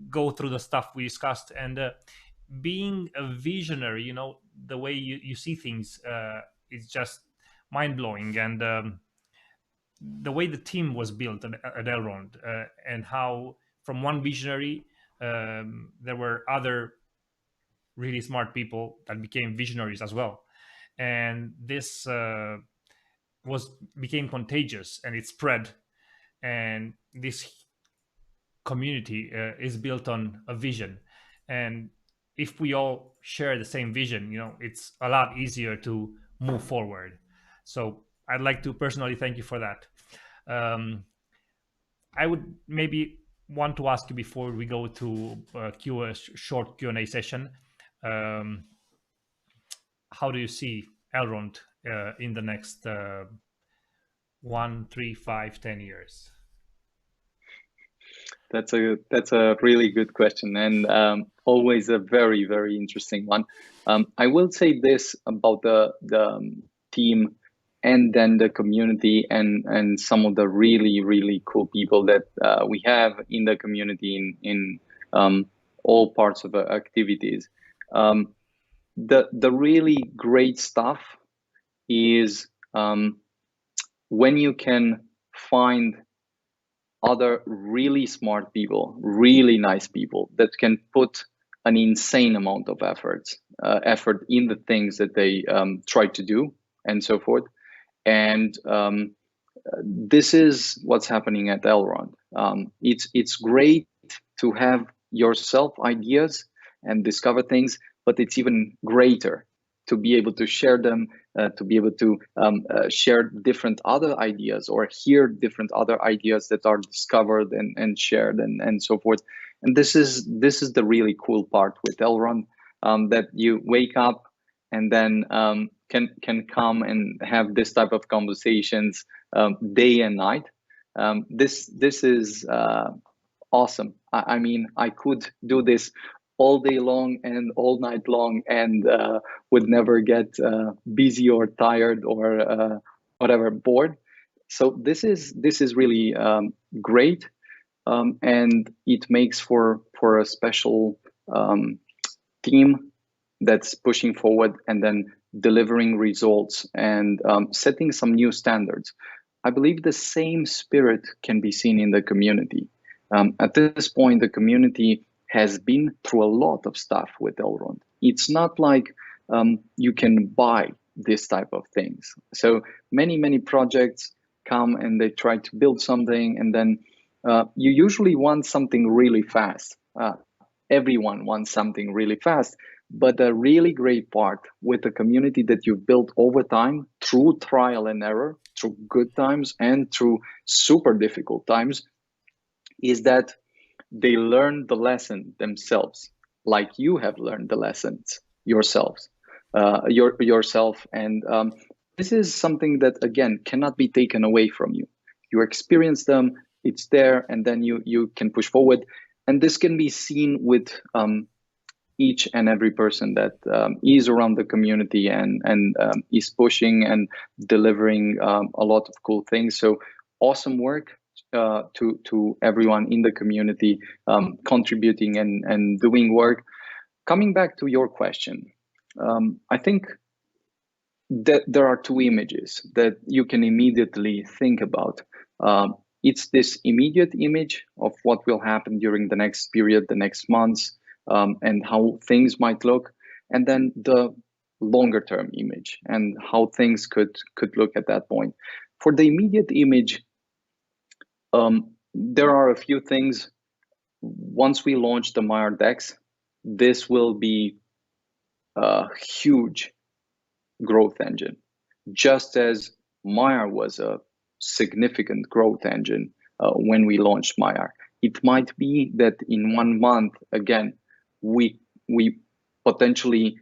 go through the stuff we discussed. And being a visionary, the way you see things is just mind blowing. And the way the team was built at Elrond, and how from one visionary there were other really smart people that became visionaries as well, and this became contagious and it spread. And this community is built on a vision, and if we all share the same vision, it's a lot easier to move forward. So I'd like to personally thank you for that. I would maybe want to ask you before we go to a short Q&A session. How do you see Elrond in the next 1, 3, 5, 10 years? That's a really good question, and always a very, very interesting one. I will say this about the team, and then the community, and some of the really, really cool people that we have in the community in all parts of the activities. The really great stuff is when you can find other really smart people, really nice people that can put an insane amount of effort in the things that they try to do, and so forth. And this is what's happening at Elrond. It's great to have yourself ideas and discover things, but it's even greater to be able to share them, to be able to share different other ideas, or hear different other ideas that are discovered and shared, and so forth. And this is the really cool part with Elrond, that you wake up and then can come and have this type of conversations day and night. This is awesome. I mean, I could do this all day long and all night long, and would never get busy or tired or whatever, bored. So this is really great, and it makes for a special team that's pushing forward and then delivering results and setting some new standards. I believe the same spirit can be seen in the community. At this point, the community has been through a lot of stuff with Elrond. It's not like you can buy this type of things. So many projects come and they try to build something, and then you usually want something really fast. Everyone wants something really fast. But the really great part with the community that you've built over time, through trial and error, through good times and through super difficult times, is that they learn the lesson themselves, like you have learned the lessons yourself. And this is something that, again, cannot be taken away from you. You experience them, it's there, and then you can push forward. And this can be seen with each and every person that is around the community and is pushing and delivering a lot of cool things. So awesome work to everyone in the community contributing and doing work. Coming back to your question, I think that there are two images that you can immediately think about. It's this immediate image of what will happen during the next period, the next months, and how things might look, and then the longer term image and how things could look at that point. For the immediate image, there are a few things. Once we launch the Maiar DEX, this will be a huge growth engine, just as Maiar was a significant growth engine when we launched Maiar. It might be that in 1 month, again, we potentially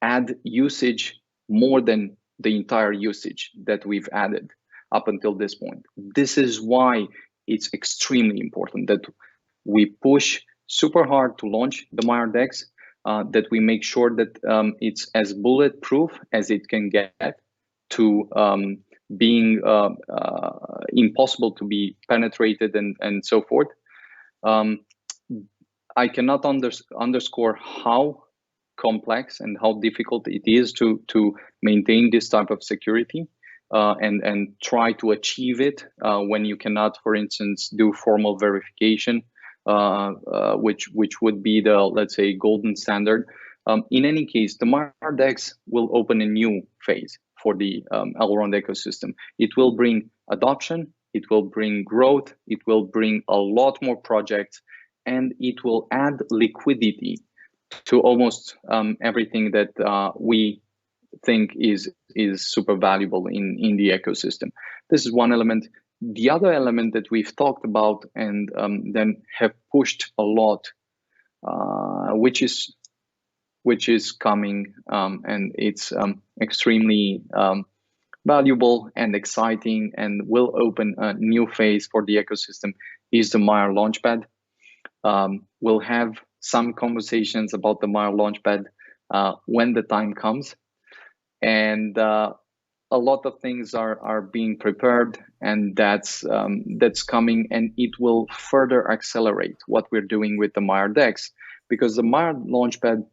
add usage more than the entire usage that we've added up until this point. This is why it's extremely important that we push super hard to launch the Maiar DEX, that we make sure that it's as bulletproof as it can get, to being impossible to be penetrated and so forth. I cannot underscore how complex and how difficult it is to maintain this type of security and try to achieve it when you cannot, for instance, do formal verification, which would be the, let's say, golden standard. In any case, the Maiar DEX will open a new phase for the Elrond ecosystem. It will bring adoption, it will bring growth, it will bring a lot more projects, and it will add liquidity to almost everything that we think is super valuable in the ecosystem. This is one element. The other element that we've talked about and then have pushed a lot, which is coming, and it's extremely valuable and exciting and will open a new phase for the ecosystem, is the Maiar Launchpad. We'll have some conversations about the Maiar Launchpad when the time comes, and a lot of things are being prepared, and that's coming, and it will further accelerate what we're doing with the Maiar DEX, because the Maiar Launchpad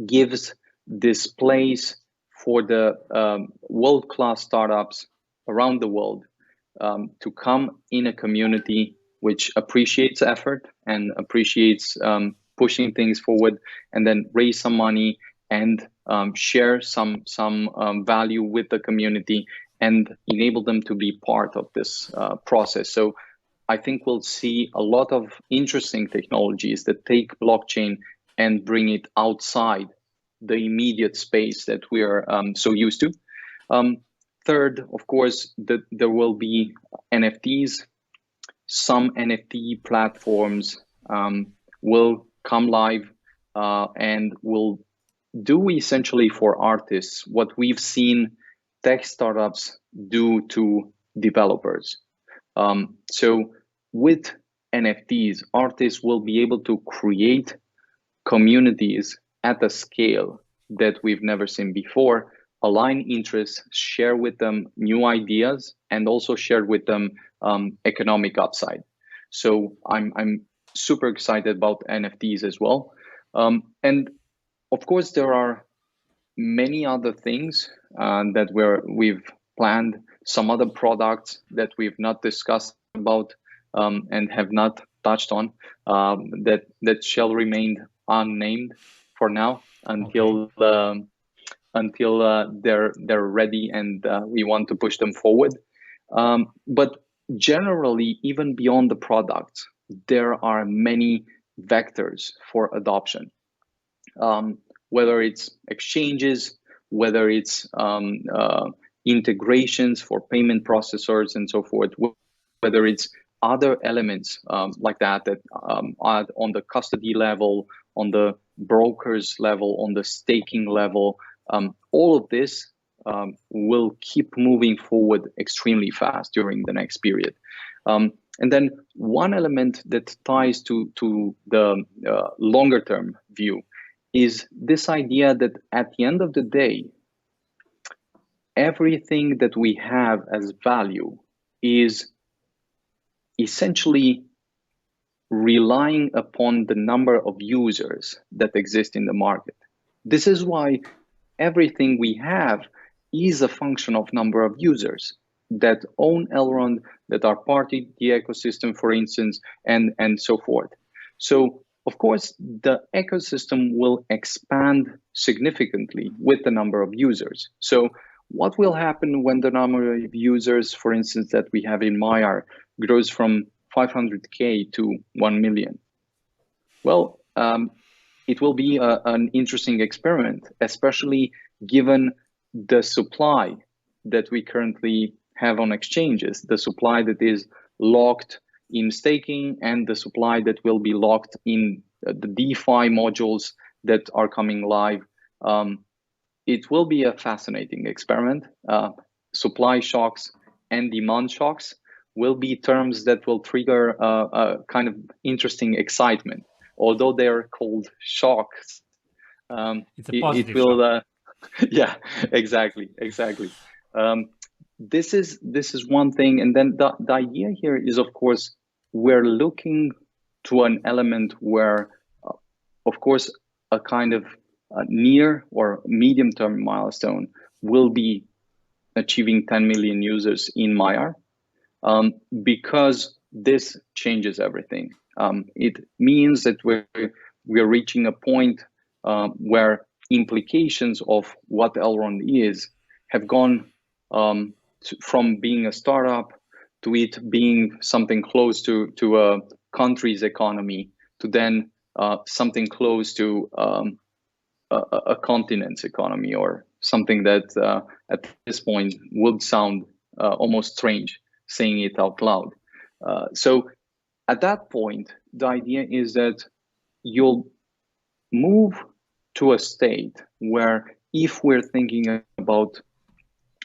gives this place for the world-class startups around the world to come in a community which appreciates effort and appreciates pushing things forward, and then raise some money and share some value with the community and enable them to be part of this process. So I think we'll see a lot of interesting technologies that take blockchain and bring it outside the immediate space that we are so used to. Third, of course, there will be NFTs. Some NFT platforms will come live and will do essentially for artists what we've seen tech startups do to developers. So with NFTs, artists will be able to create communities at a scale that we've never seen before, align interests, share with them new ideas, and also share with them economic upside. So I'm super excited about NFTs as well. And of course, there are many other things that we've planned, some other products that we've not discussed about and have not touched on that shall remain unnamed for now until they're ready and we want to push them forward. But generally, even beyond the products, there are many vectors for adoption. Whether it's exchanges, whether it's integrations for payment processors and so forth, whether it's other elements like that are on the custody level, on the brokers level, on the staking level, all of this will keep moving forward extremely fast during the next period. And then one element that ties to the longer term view is this idea that at the end of the day, everything that we have as value is essentially relying upon the number of users that exist in the market. This is why everything we have is a function of number of users that own Elrond, that are part of the ecosystem, for instance, and so forth. So, of course, the ecosystem will expand significantly with the number of users. So what will happen when the number of users, for instance, that we have in Maiar grows from 500K to 1 million? Well, it will be an interesting experiment, especially given the supply that we currently have on exchanges, the supply that is locked in staking and the supply that will be locked in the DeFi modules that are coming live. It will be a fascinating experiment. Supply shocks and demand shocks will be terms that will trigger a kind of interesting excitement. Although they are called shocks, it's a positive it will. Yeah, exactly. This is one thing, and then the idea here is, of course, we're looking to an element where, of course, a kind of near or medium-term milestone will be achieving 10 million users in Maiar, because this changes everything. It means that we're reaching a point where implications of what Elrond is have gone from being a startup to it being something close to a country's economy, to then something close to a continent's economy, or something that at this point would sound almost strange saying it out loud. So at that point, the idea is that you'll move to a state where, if we're thinking about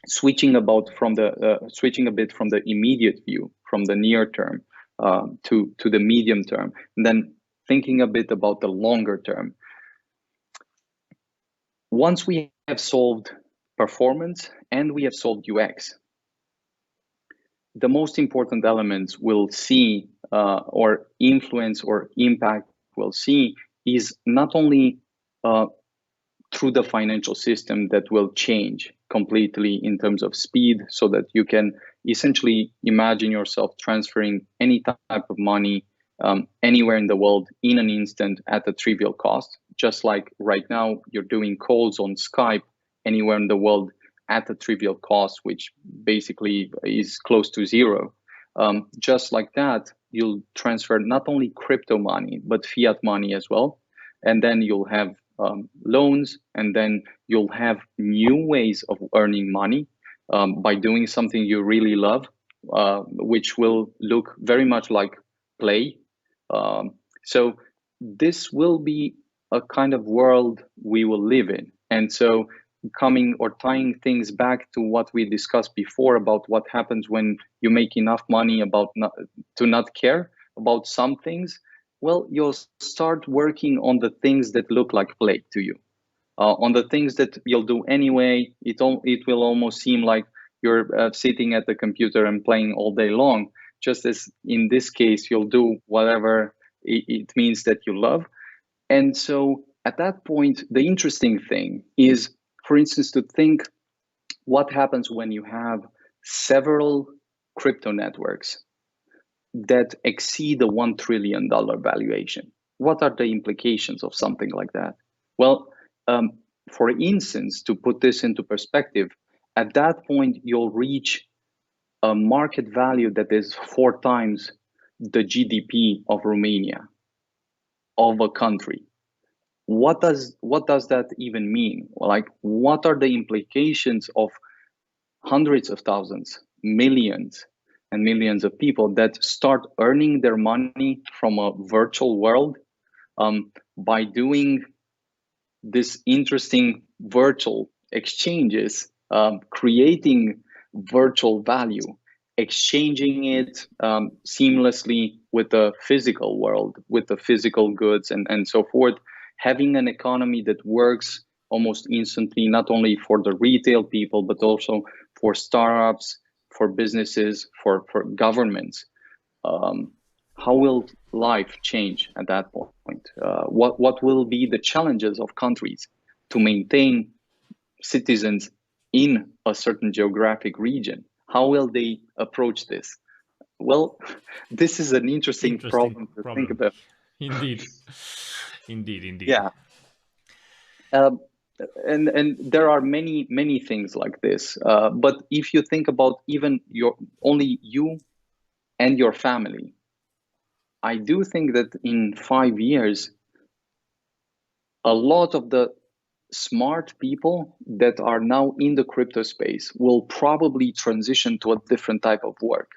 switching a bit from the immediate view, from the near term to the medium term, and then thinking a bit about the longer term. Once we have solved performance and we have solved UX, the most important elements we'll see or influence or impact we'll see is not only through the financial system that will change completely in terms of speed, so that you can essentially imagine yourself transferring any type of money anywhere in the world in an instant at a trivial cost. Just like right now, you're doing calls on Skype anywhere in the world at a trivial cost, which basically is close to zero. Just like that, you'll transfer not only crypto money, but fiat money as well. And then you'll have loans, and then you'll have new ways of earning money by doing something you really love, which will look very much like play. So this will be a kind of world we will live in. And so tying things back to what we discussed before about what happens when you make enough money to not care about some things, well, you'll start working on the things that look like play to you, on the things that you'll do anyway. It will almost seem like you're sitting at the computer and playing all day long, just as in this case, you'll do whatever it means that you love. And so at that point, the interesting thing is, for instance, to think what happens when you have several crypto networks that exceed the $1 trillion valuation. What are the implications of something like that? Well, for instance, to put this into perspective, at that point, you'll reach a market value that is 4 times the GDP of Romania, of a country. What does that even mean? Like, what are the implications of hundreds of thousands, millions, and millions of people that start earning their money from a virtual world by doing this interesting virtual exchanges, creating virtual value, exchanging it seamlessly with the physical world, with the physical goods and so forth. having an economy that works almost instantly, not only for the retail people, but also for startups, for businesses, for governments. How will life change at that point? What will be the challenges of countries to maintain citizens in a certain geographic region? How will they approach this? Well, this is an interesting problem to think about. Indeed. Indeed. Yeah. And there are many things like this. But if you think about even only you and your family, I do think that in 5 years, a lot of the smart people that are now in the crypto space will probably transition to a different type of work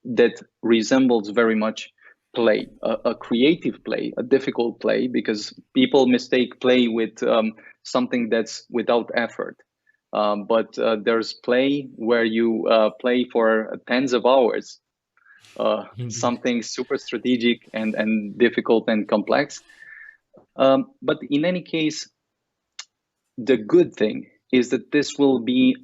that resembles very much play, a creative play, a difficult play, because people mistake play with something that's without effort. But there's play where you play for tens of hours, something super strategic and difficult and complex. But in any case, the good thing is that this will be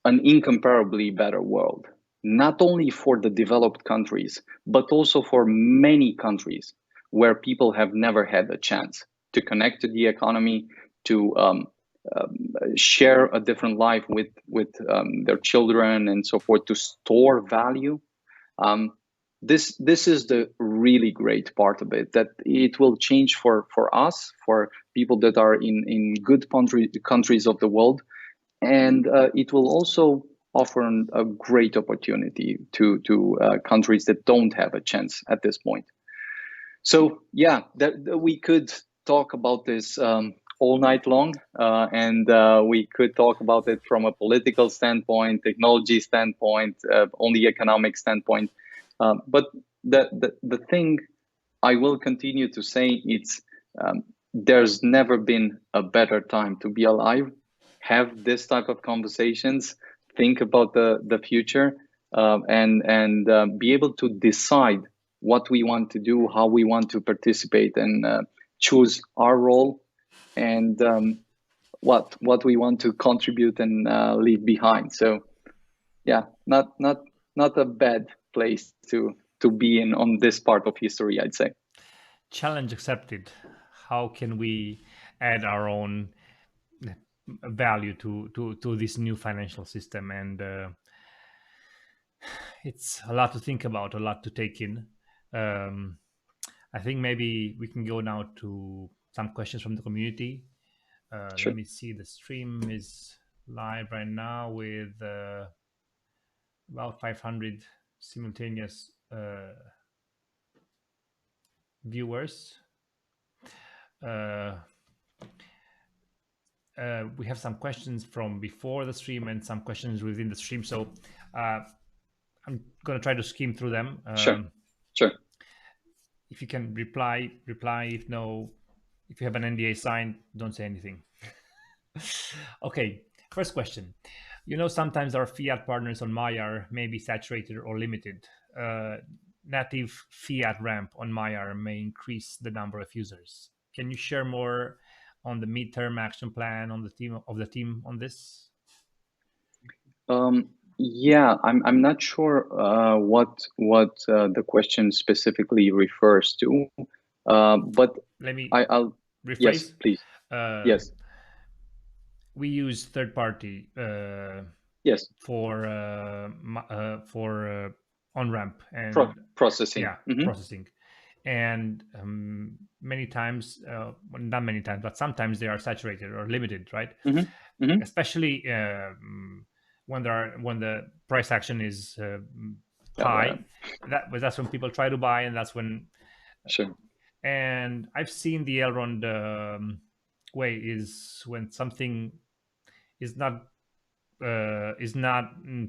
an incomparably better world, not only for the developed countries, but also for many countries where people have never had a chance to connect to the economy, to share a different life with their children and so forth, to store value. This is the really great part of it, that it will change for us, for people that are in good countries of the world, and it will also offer a great opportunity to countries that don't have a chance at this point. So yeah, we could talk about this all night long, and we could talk about it from a political standpoint, technology standpoint, on the economic standpoint. But the thing I will continue to say, it's there's never been a better time to be alive. Have this type of conversations, think about the future, and be able to decide what we want to do, how we want to participate, and choose our role, and what we want to contribute and leave behind. So yeah, not a bad place to be in on this part of history, I'd say. Challenge accepted. How can we add our own value to this new financial system? And it's a lot to think about, a lot to take in. I think maybe we can go now to some questions from the community. Sure. Let me see. The stream is live right now with about 500 simultaneous viewers. We have some questions from before the stream and some questions within the stream. So I'm going to try to skim through them. Sure. If you can reply. If no, if you have an NDA signed, don't say anything. Okay, first question. Sometimes our fiat partners on Maiar may be saturated or limited. Native fiat ramp on Maiar may increase the number of users. Can you share more on the midterm action plan on the team on this? Yeah, I'm not sure what the question specifically refers to, but let me. I'll rephrase. Yes, please. Yes. We use third party. Yes. For on ramp and processing. Yeah, processing, and many times, not many times, but sometimes they are saturated or limited, right? Especially when the price action is high. That's when people try to buy, and that's when. Sure. And I've seen the Elrond way is when something is not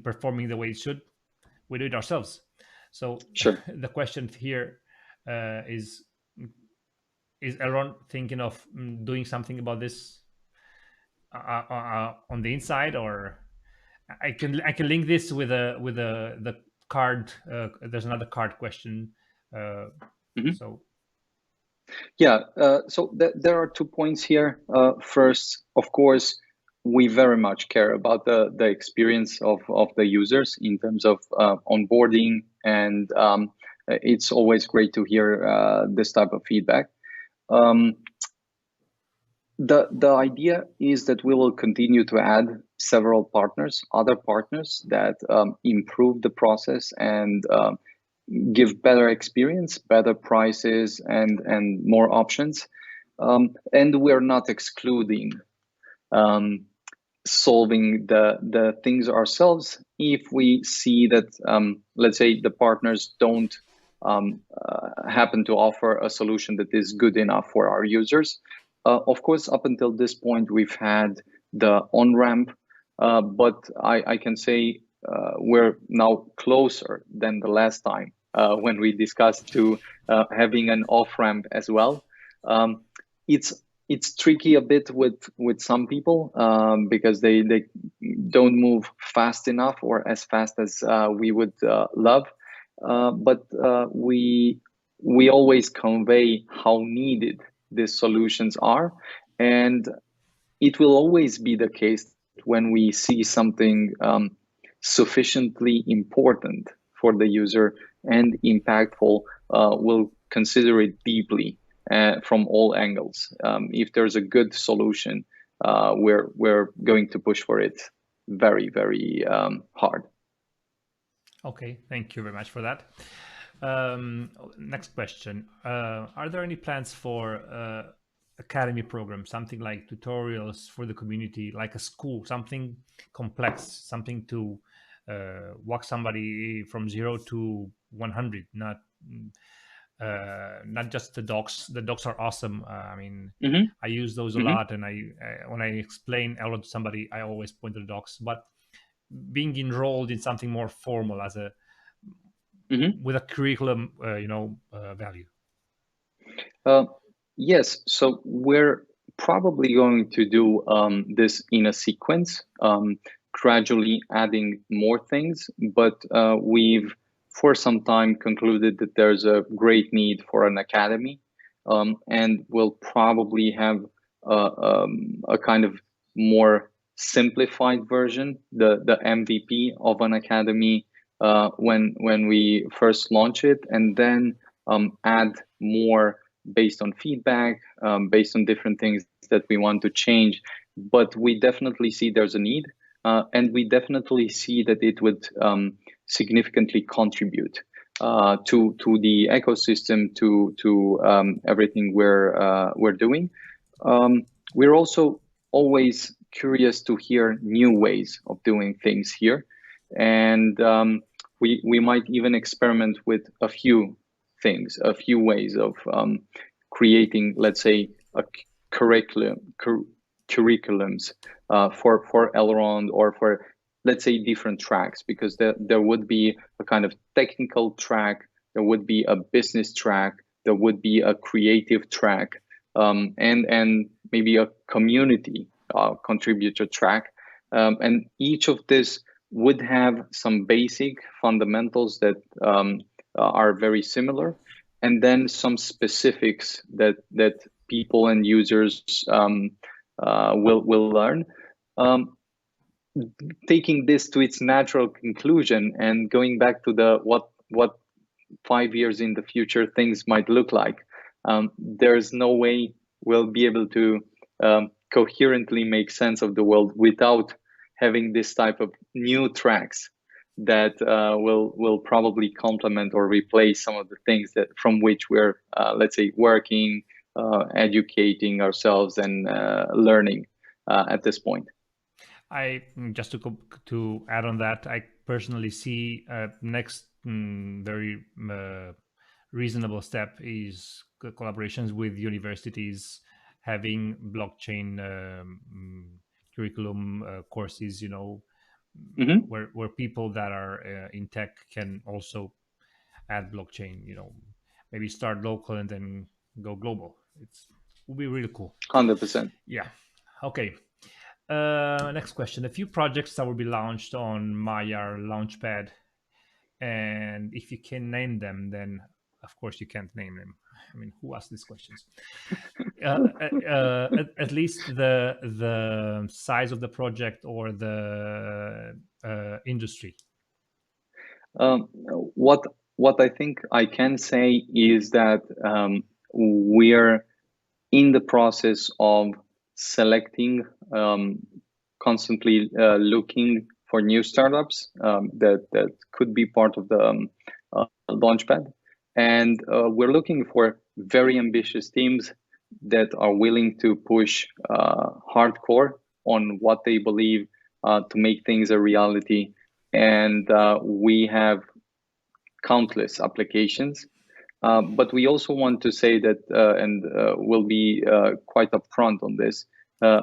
performing the way it should, we do it ourselves. So sure. The question here is Elrond thinking of doing something about this on the inside? Or I can link this with the card. There's another card question. So Yeah, so there are 2 points here. First, of course, we very much care about the experience of the users in terms of onboarding, and it's always great to hear this type of feedback. The idea is that we will continue to add several partners, other partners that improve the process and give better experience, better prices, and more options. And we're not excluding solving the things ourselves if we see that, let's say, the partners don't happen to offer a solution that is good enough for our users. Of course, up until this point, we've had the on-ramp, but I can say we're now closer than the last time when we discussed to having an off-ramp as well. It's tricky a bit with some people because they don't move fast enough or as fast as we would love. But we always convey how needed these solutions are, and it will always be the case when we see something sufficiently important for the user and impactful, we'll consider it deeply from all angles. If there's a good solution, we're going to push for it very, very hard. Okay, thank you very much for that. Next question. Are there any plans for academy program, something like tutorials for the community, like a school, something complex, something to walk somebody from 0 to 100, not just the docs. The docs are awesome. I mean, I use those a lot, and when I explain Elrond to somebody, I always point to the docs. But being enrolled in something more formal, as a with a curriculum, value. Yes, so we're probably going to do this in a sequence, gradually adding more things, but we've for some time concluded that there's a great need for an academy, and we'll probably have a kind of more simplified version, the MVP of an academy when we first launch it, and then add more based on feedback, based on different things that we want to change. But we definitely see there's a need, and we definitely see that it would significantly contribute to the ecosystem, to everything we're doing. We're also always curious to hear new ways of doing things here, and we might even experiment with a few things, a few ways of creating, let's say, a curriculums for Elrond, or for, let's say, different tracks, because there would be a kind of technical track, there would be a business track, there would be a creative track, and maybe a community contributor track, and each of this would have some basic fundamentals that are very similar, and then some specifics that people and users will learn. Taking this to its natural conclusion and going back to the what 5 years in the future things might look like, there's no way we'll be able to coherently make sense of the world without having this type of new tracks that will probably complement or replace some of the things that from which we're let's say working, educating ourselves, and learning at this point. I just to add on that, I personally see next very reasonable step is collaborations with universities, having blockchain curriculum courses, where people that are in tech can also add blockchain, maybe start local and then go global. It will be really cool. 100%. Yeah. Okay. Next question. A few projects that will be launched on Maya Launchpad, and if you can name them, then of course you can't name them. I mean, who asked these questions? At least the size of the project or the industry. What I think I can say is that we're in the process of selecting, constantly looking for new startups that could be part of the launchpad, and we're looking for very ambitious teams that are willing to push hardcore on what they believe to make things a reality. And we have countless applications. But we also want to say that, and we'll be quite upfront on this,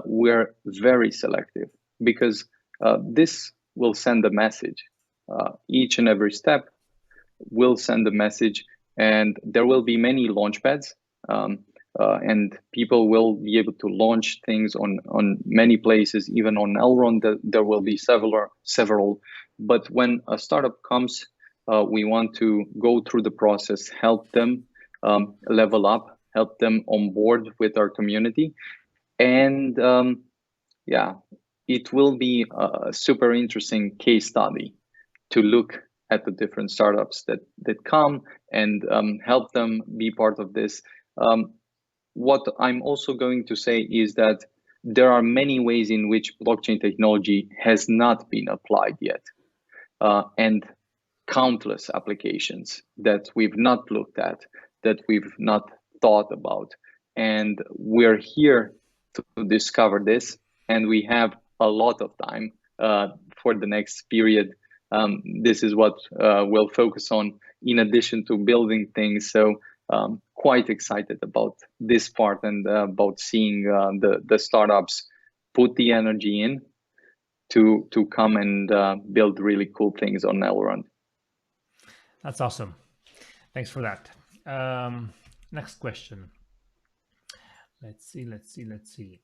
we're very selective because this will send a message. Each and every step will send a message, and there will be many launchpads, and people will be able to launch things on many places, even on Elrond. There will be several. But when a startup comes, we want to go through the process, help them level up, help them on board with our community. And yeah, it will be a super interesting case study to look at the different startups that come and help them be part of this. What I'm also going to say is that there are many ways in which blockchain technology has not been applied yet. And countless applications that we've not looked at, that we've not thought about. And we're here to discover this, and we have a lot of time for the next period. This is what we'll focus on in addition to building things. So quite excited about this part and about seeing the startups put the energy in to come and build really cool things on Elrond. That's awesome. Thanks for that. Next question. Let's see.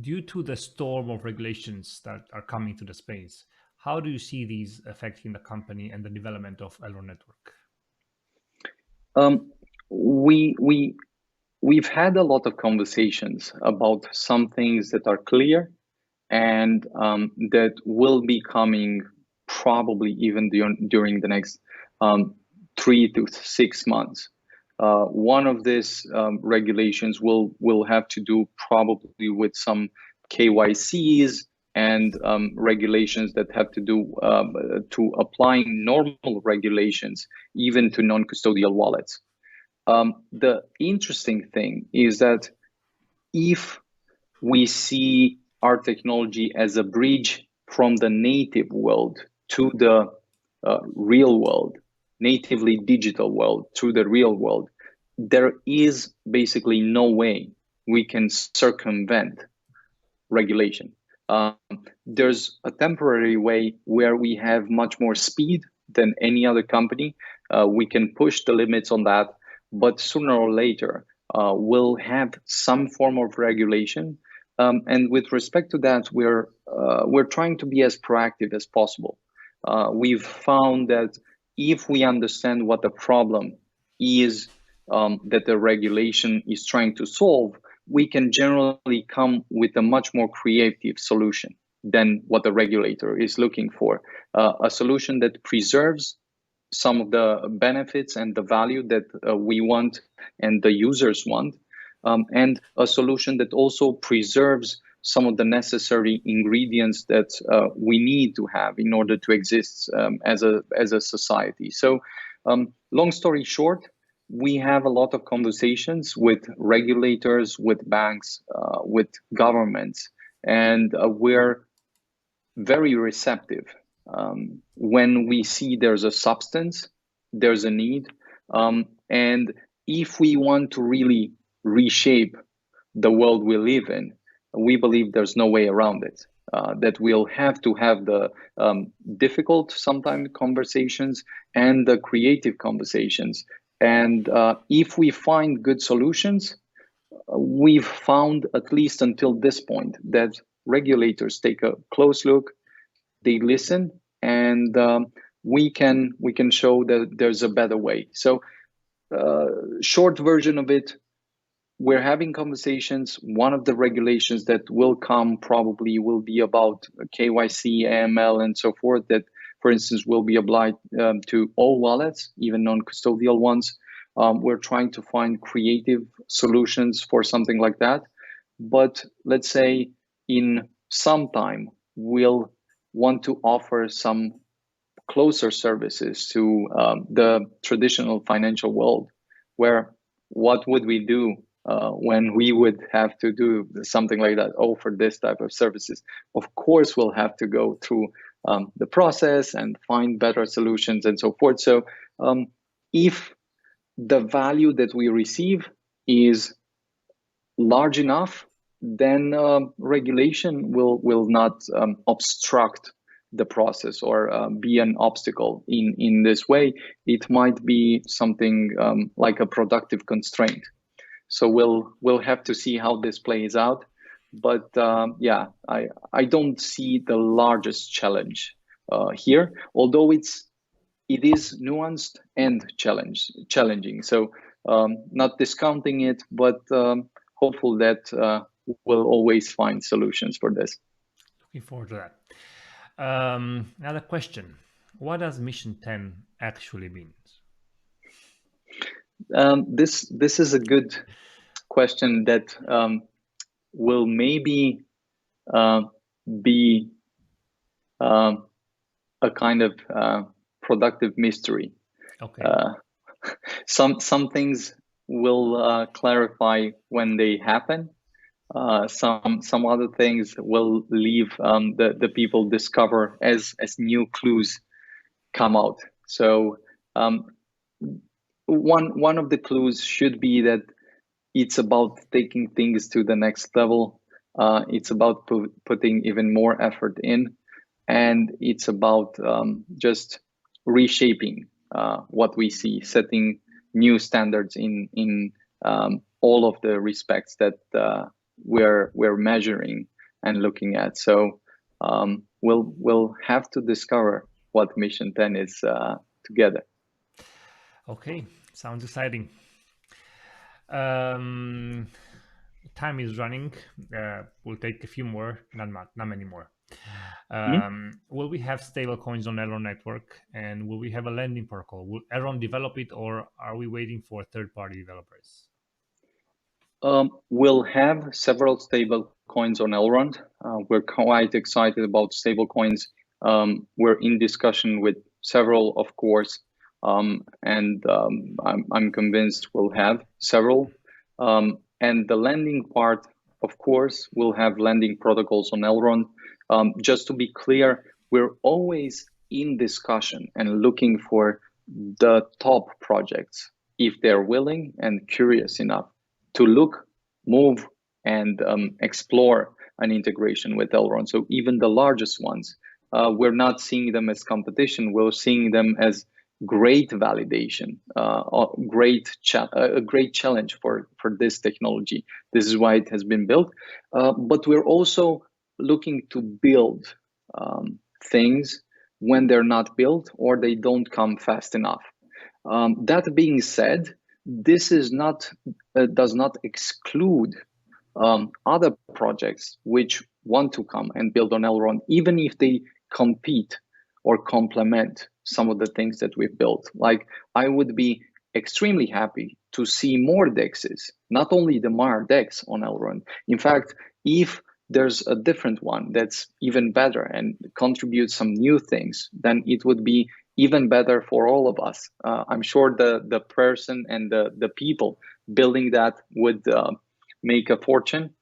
Due to the storm of regulations that are coming to the space, how do you see these affecting the company and the development of Elrond Network? We've had a lot of conversations about some things that are clear and that will be coming probably even during the next 3 to 6 months. One of these regulations will have to do probably with some KYCs and regulations that have to do to applying normal regulations even to non-custodial wallets. The interesting thing is that if we see our technology as a bridge from the native world to the real world, natively digital world to the real world, there is basically no way we can circumvent regulation. There's a temporary way where we have much more speed than any other company. We can push the limits on that, but sooner or later, we'll have some form of regulation. And with respect to that, we're trying to be as proactive as possible. We've found that if we understand what the problem is that the regulation is trying to solve, we can generally come with a much more creative solution than what the regulator is looking for. A solution that preserves some of the benefits and the value that we want and the users want, and a solution that also preserves some of the necessary ingredients that we need to have in order to exist as a society. So long story short, we have a lot of conversations with regulators, with banks, with governments, and we're very receptive. When we see there's a substance, there's a need, and if we want to really reshape the world we live in, we believe there's no way around it. That we'll have to have the difficult sometimes conversations and the creative conversations. And if we find good solutions, we've found, at least until this point, that regulators take a close look, they listen, and we can show that there's a better way. So short version of it, we're having conversations. One of the regulations that will come probably will be about KYC, AML, and so forth, that, for instance, will be applied to all wallets, even non-custodial ones. We're trying to find creative solutions for something like that. But let's say in some time, we'll want to offer some closer services to the traditional financial world, where what would we do when we would have to do something like that, offer this type of services? Of course, we'll have to go through the process and find better solutions and so forth. So if the value that we receive is large enough, then regulation will not obstruct the process or be an obstacle in this way. It might be something like a productive constraint. So we'll have to see how this plays out. But yeah, I don't see the largest challenge here, although it is nuanced and challenging. So not discounting it, but hopeful that we'll always find solutions for this. Looking forward to that. Another question: what does Mission 10 actually mean? This is a good question that will maybe be a kind of productive mystery. Okay. Some things will clarify when they happen. Some other things will leave the people discover as new clues come out. So one of the clues should be that it's about taking things to the next level. It's about putting even more effort in, and it's about just reshaping what we see, setting new standards in all of the respects that we're measuring and looking at. So we'll have to discover what Mission 10 is together. Okay, sounds exciting. Time is running. We'll take a few more, not many more. Will we have stable coins on Elrond Network, and will we have a lending protocol? Will Elrond develop it, or are we waiting for third-party developers? We'll have several stable coins on Elrond. We're quite excited about stable coins. We're in discussion with several, of course, and I'm convinced we'll have several. And the lending part, of course, we'll have lending protocols on Elrond. Just to be clear, we're always in discussion and looking for the top projects, if they're willing and curious enough to look, move, and explore an integration with Elrond. So even the largest ones, we're not seeing them as competition. We're seeing them as great validation, a great challenge for this technology. This is why it has been built. But we're also looking to build things when they're not built or they don't come fast enough. That being said, this is does not exclude other projects which want to come and build on Elrond, even if they compete or complement some of the things that we've built. Like, I would be extremely happy to see more DEXs, not only the MAR DEX on Elrond. In fact, if there's a different one that's even better and contributes some new things, then it would be even better for all of us. I'm sure the person and the people building that would make a fortune.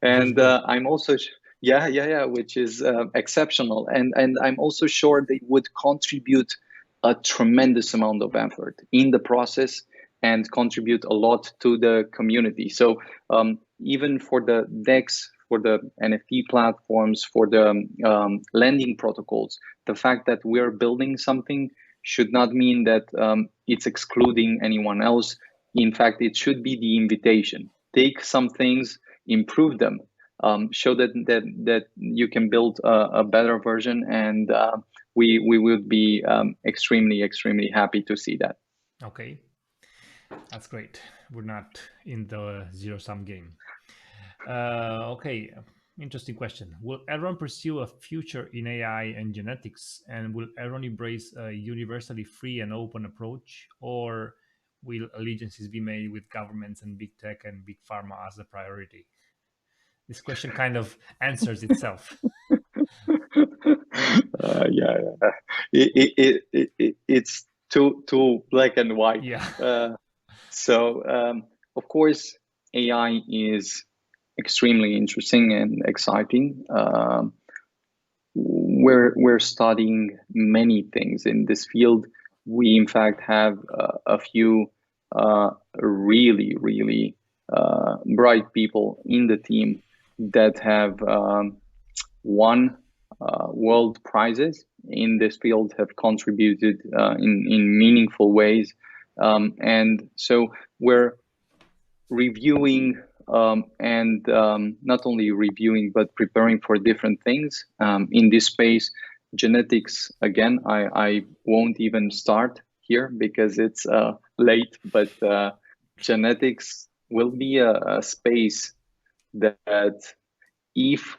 And I'm also which is exceptional. And I'm also sure they would contribute a tremendous amount of effort in the process and contribute a lot to the community. So even for the DEX, for the NFT platforms, for the lending protocols, the fact that we're building something should not mean that it's excluding anyone else. In fact, it should be the invitation. Take some things, improve them, show that you can build a better version, and we would be extremely happy to see that. Okay. That's great. We're not in the zero-sum game. Okay, interesting question. Will Elrond pursue a future in AI and genetics? And will Elrond embrace a universally free and open approach? Or will allegiances be made with governments and big tech and big pharma as a priority? This question kind of answers itself. Yeah. It's too black and white. Yeah. Of course, AI is extremely interesting and exciting. We're studying many things in this field. We, in fact, have a few really bright people in the team that have won world prizes in this field, have contributed in meaningful ways. And so we're reviewing and not only reviewing, but preparing for different things in this space. Genetics, again, I won't even start here because it's late, but genetics will be a space that if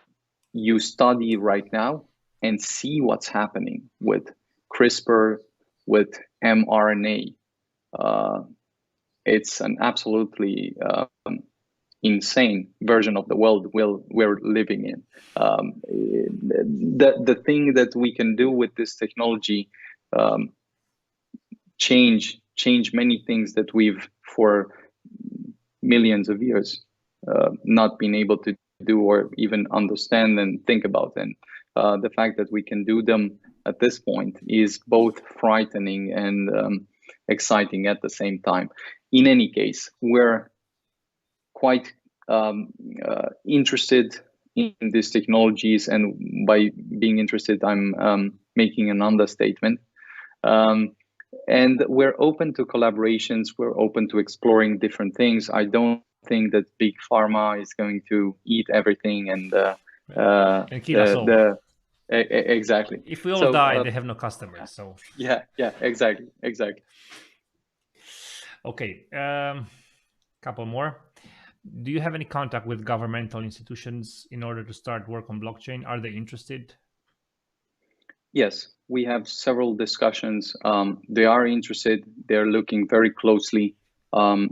you study right now and see what's happening with CRISPR, with mRNA, it's an absolutely insane version of the world we're living in. The thing that we can do with this technology change many things that we've for millions of years not been able to do or even understand and think about. And the fact that we can do them at this point is both frightening and exciting at the same time. In any case, we're quite interested in these technologies, and by being interested, I'm making an understatement. And we're open to collaborations. We're open to exploring different things. I don't think that big pharma is going to eat everything and kill us all. Exactly. If we all die, they have no customers. So yeah, exactly. Okay, couple more. Do you have any contact with governmental institutions in order to start work on blockchain? Are they interested? Yes, we have several discussions. They are interested. They're looking very closely. The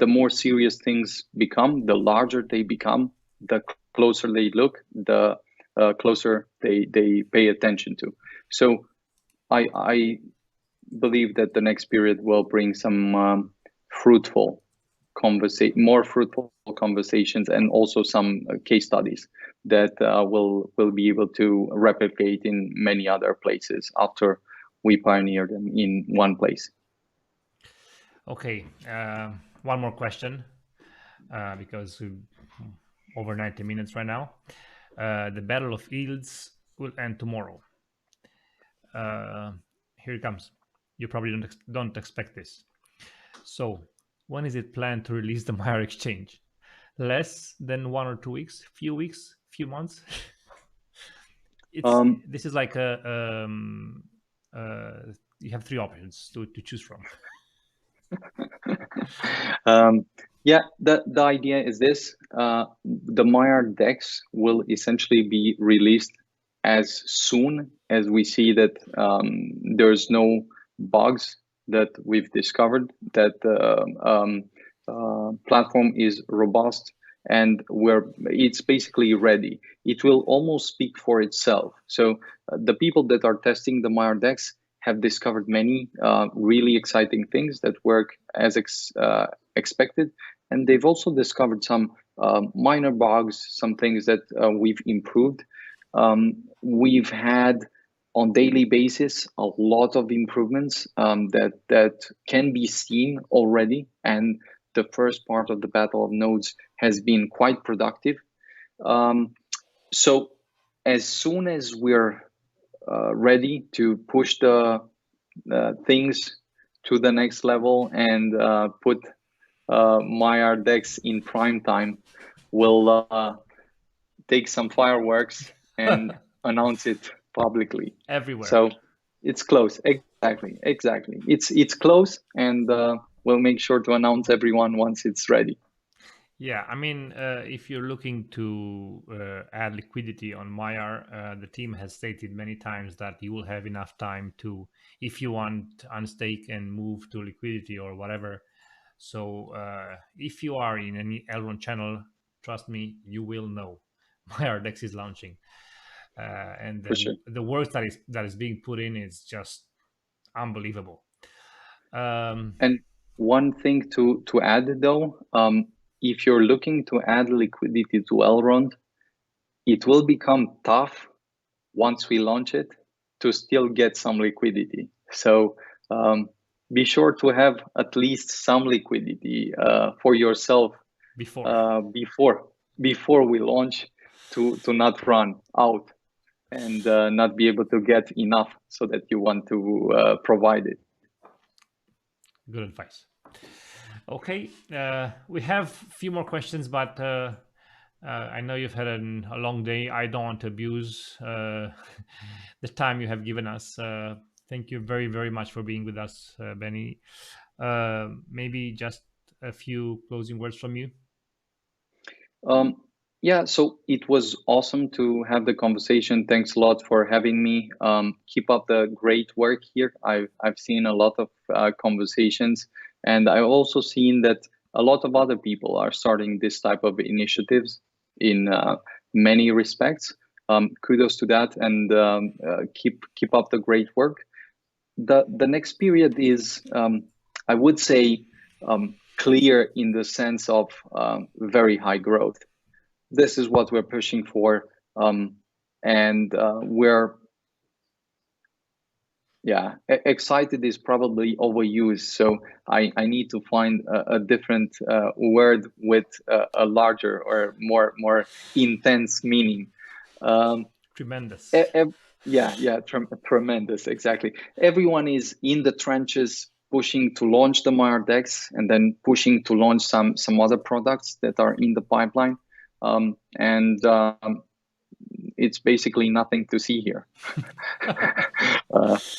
more serious things become, the larger they become, the closer they look, the closer they pay attention to. So I believe that the next period will bring some more fruitful conversations, and also some case studies that will be able to replicate in many other places after we pioneer them in one place. Okay, one more question because we're over 90 minutes right now. The Battle of Yields will end tomorrow. Here it comes. You probably don't expect this. So, when is it planned to release the Maiar exchange? Less than 1 or 2 weeks? Few weeks? Few months? This is like you have 3 options to choose from. Yeah, the idea is this: the Maiar DEX will essentially be released as soon as we see that there's no bugs that we've discovered, that the platform is robust, and it's basically ready. It will almost speak for itself. So the people that are testing the Maiar DEX have discovered many really exciting things that work as expected, and they've also discovered some minor bugs, some things that we've improved. We've had on daily basis a lot of improvements that can be seen already, and the first part of the Battle of Nodes has been quite productive. So as soon as we're ready to push the things to the next level and put Maiar DEX in prime time, we'll take some fireworks and announce it publicly everywhere. So it's close. Exactly. It's close, and we'll make sure to announce everyone once it's ready. Yeah, I mean, if you're looking to add liquidity on Maiar, the team has stated many times that you will have enough time to, if you want, unstake and move to liquidity or whatever. So if you are in any Elrond channel, trust me, you will know Maiar Dex is launching, and For sure. the work that is being put in is just unbelievable. And one thing to add though, if you're looking to add liquidity to Elrond, it will become tough once we launch it to still get some liquidity. So be sure to have at least some liquidity for yourself before we launch, to not run out and not be able to get enough so that you want to provide it. Good advice. Okay, we have a few more questions, but I know you've had a long day. I don't want to abuse the time you have given us. Thank you very, very much for being with us, Benny. Maybe just a few closing words from you. Yeah, so it was awesome to have the conversation. Thanks a lot for having me. Keep up the great work here. I've seen a lot of conversations, and I've also seen that a lot of other people are starting this type of initiatives in many respects. Kudos to that, and keep up the great work. The next period is, I would say, clear in the sense of very high growth. This is what we're pushing for, and we're excited is probably overused, so I need to find a different word with a larger or more intense meaning. Tremendous. Tremendous, exactly. Everyone is in the trenches pushing to launch the Maiar Dex, and then pushing to launch some other products that are in the pipeline. It's basically nothing to see here.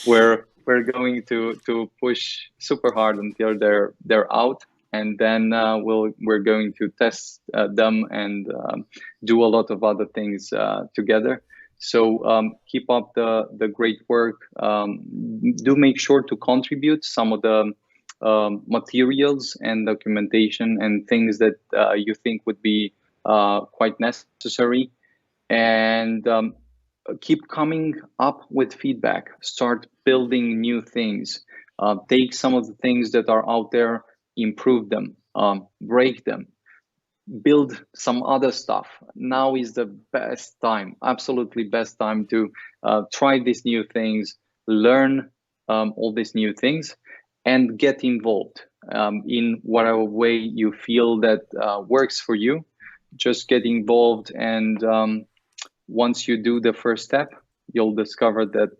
We're going to push super hard until they're out, and then we're going to test them and do a lot of other things together. So keep up the great work. Do make sure to contribute some of the materials and documentation and things that you think would be quite necessary, and keep coming up with feedback. Start building new things. Take some of the things that are out there, improve them, break them, build some other stuff. Now is the best time, absolutely best time to try these new things, learn all these new things, and get involved in whatever way you feel that works for you. Just get involved, and once you do the first step, you'll discover that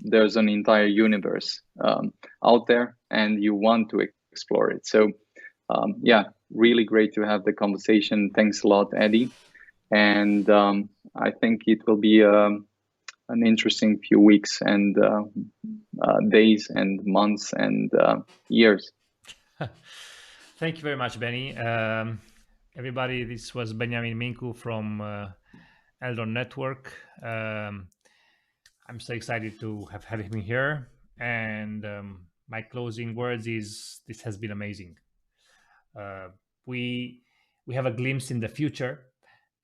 there's an entire universe out there, and you want to explore it. So really great to have the conversation. Thanks a lot, Eddie. And I think it will be an interesting few weeks and days and months and years. Thank you very much, Benny. Everybody, this was Beniamin Mincu from Elrond Network. I'm so excited to have had him here. And my closing words is, this has been amazing. We have a glimpse in the future,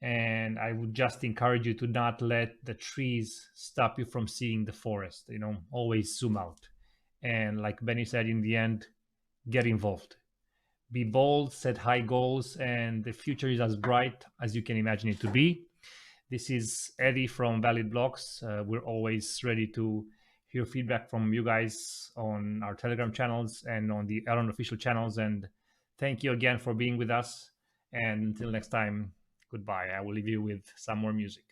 and I would just encourage you to not let the trees stop you from seeing the forest. Always zoom out. And like Benny said, in the end, get involved. Be bold, set high goals, and the future is as bright as you can imagine it to be. This is Eddie from Valid Blocks. We're always ready to hear feedback from you guys on our Telegram channels and on the Elrond official channels. And thank you again for being with us. And until next time, goodbye. I will leave you with some more music.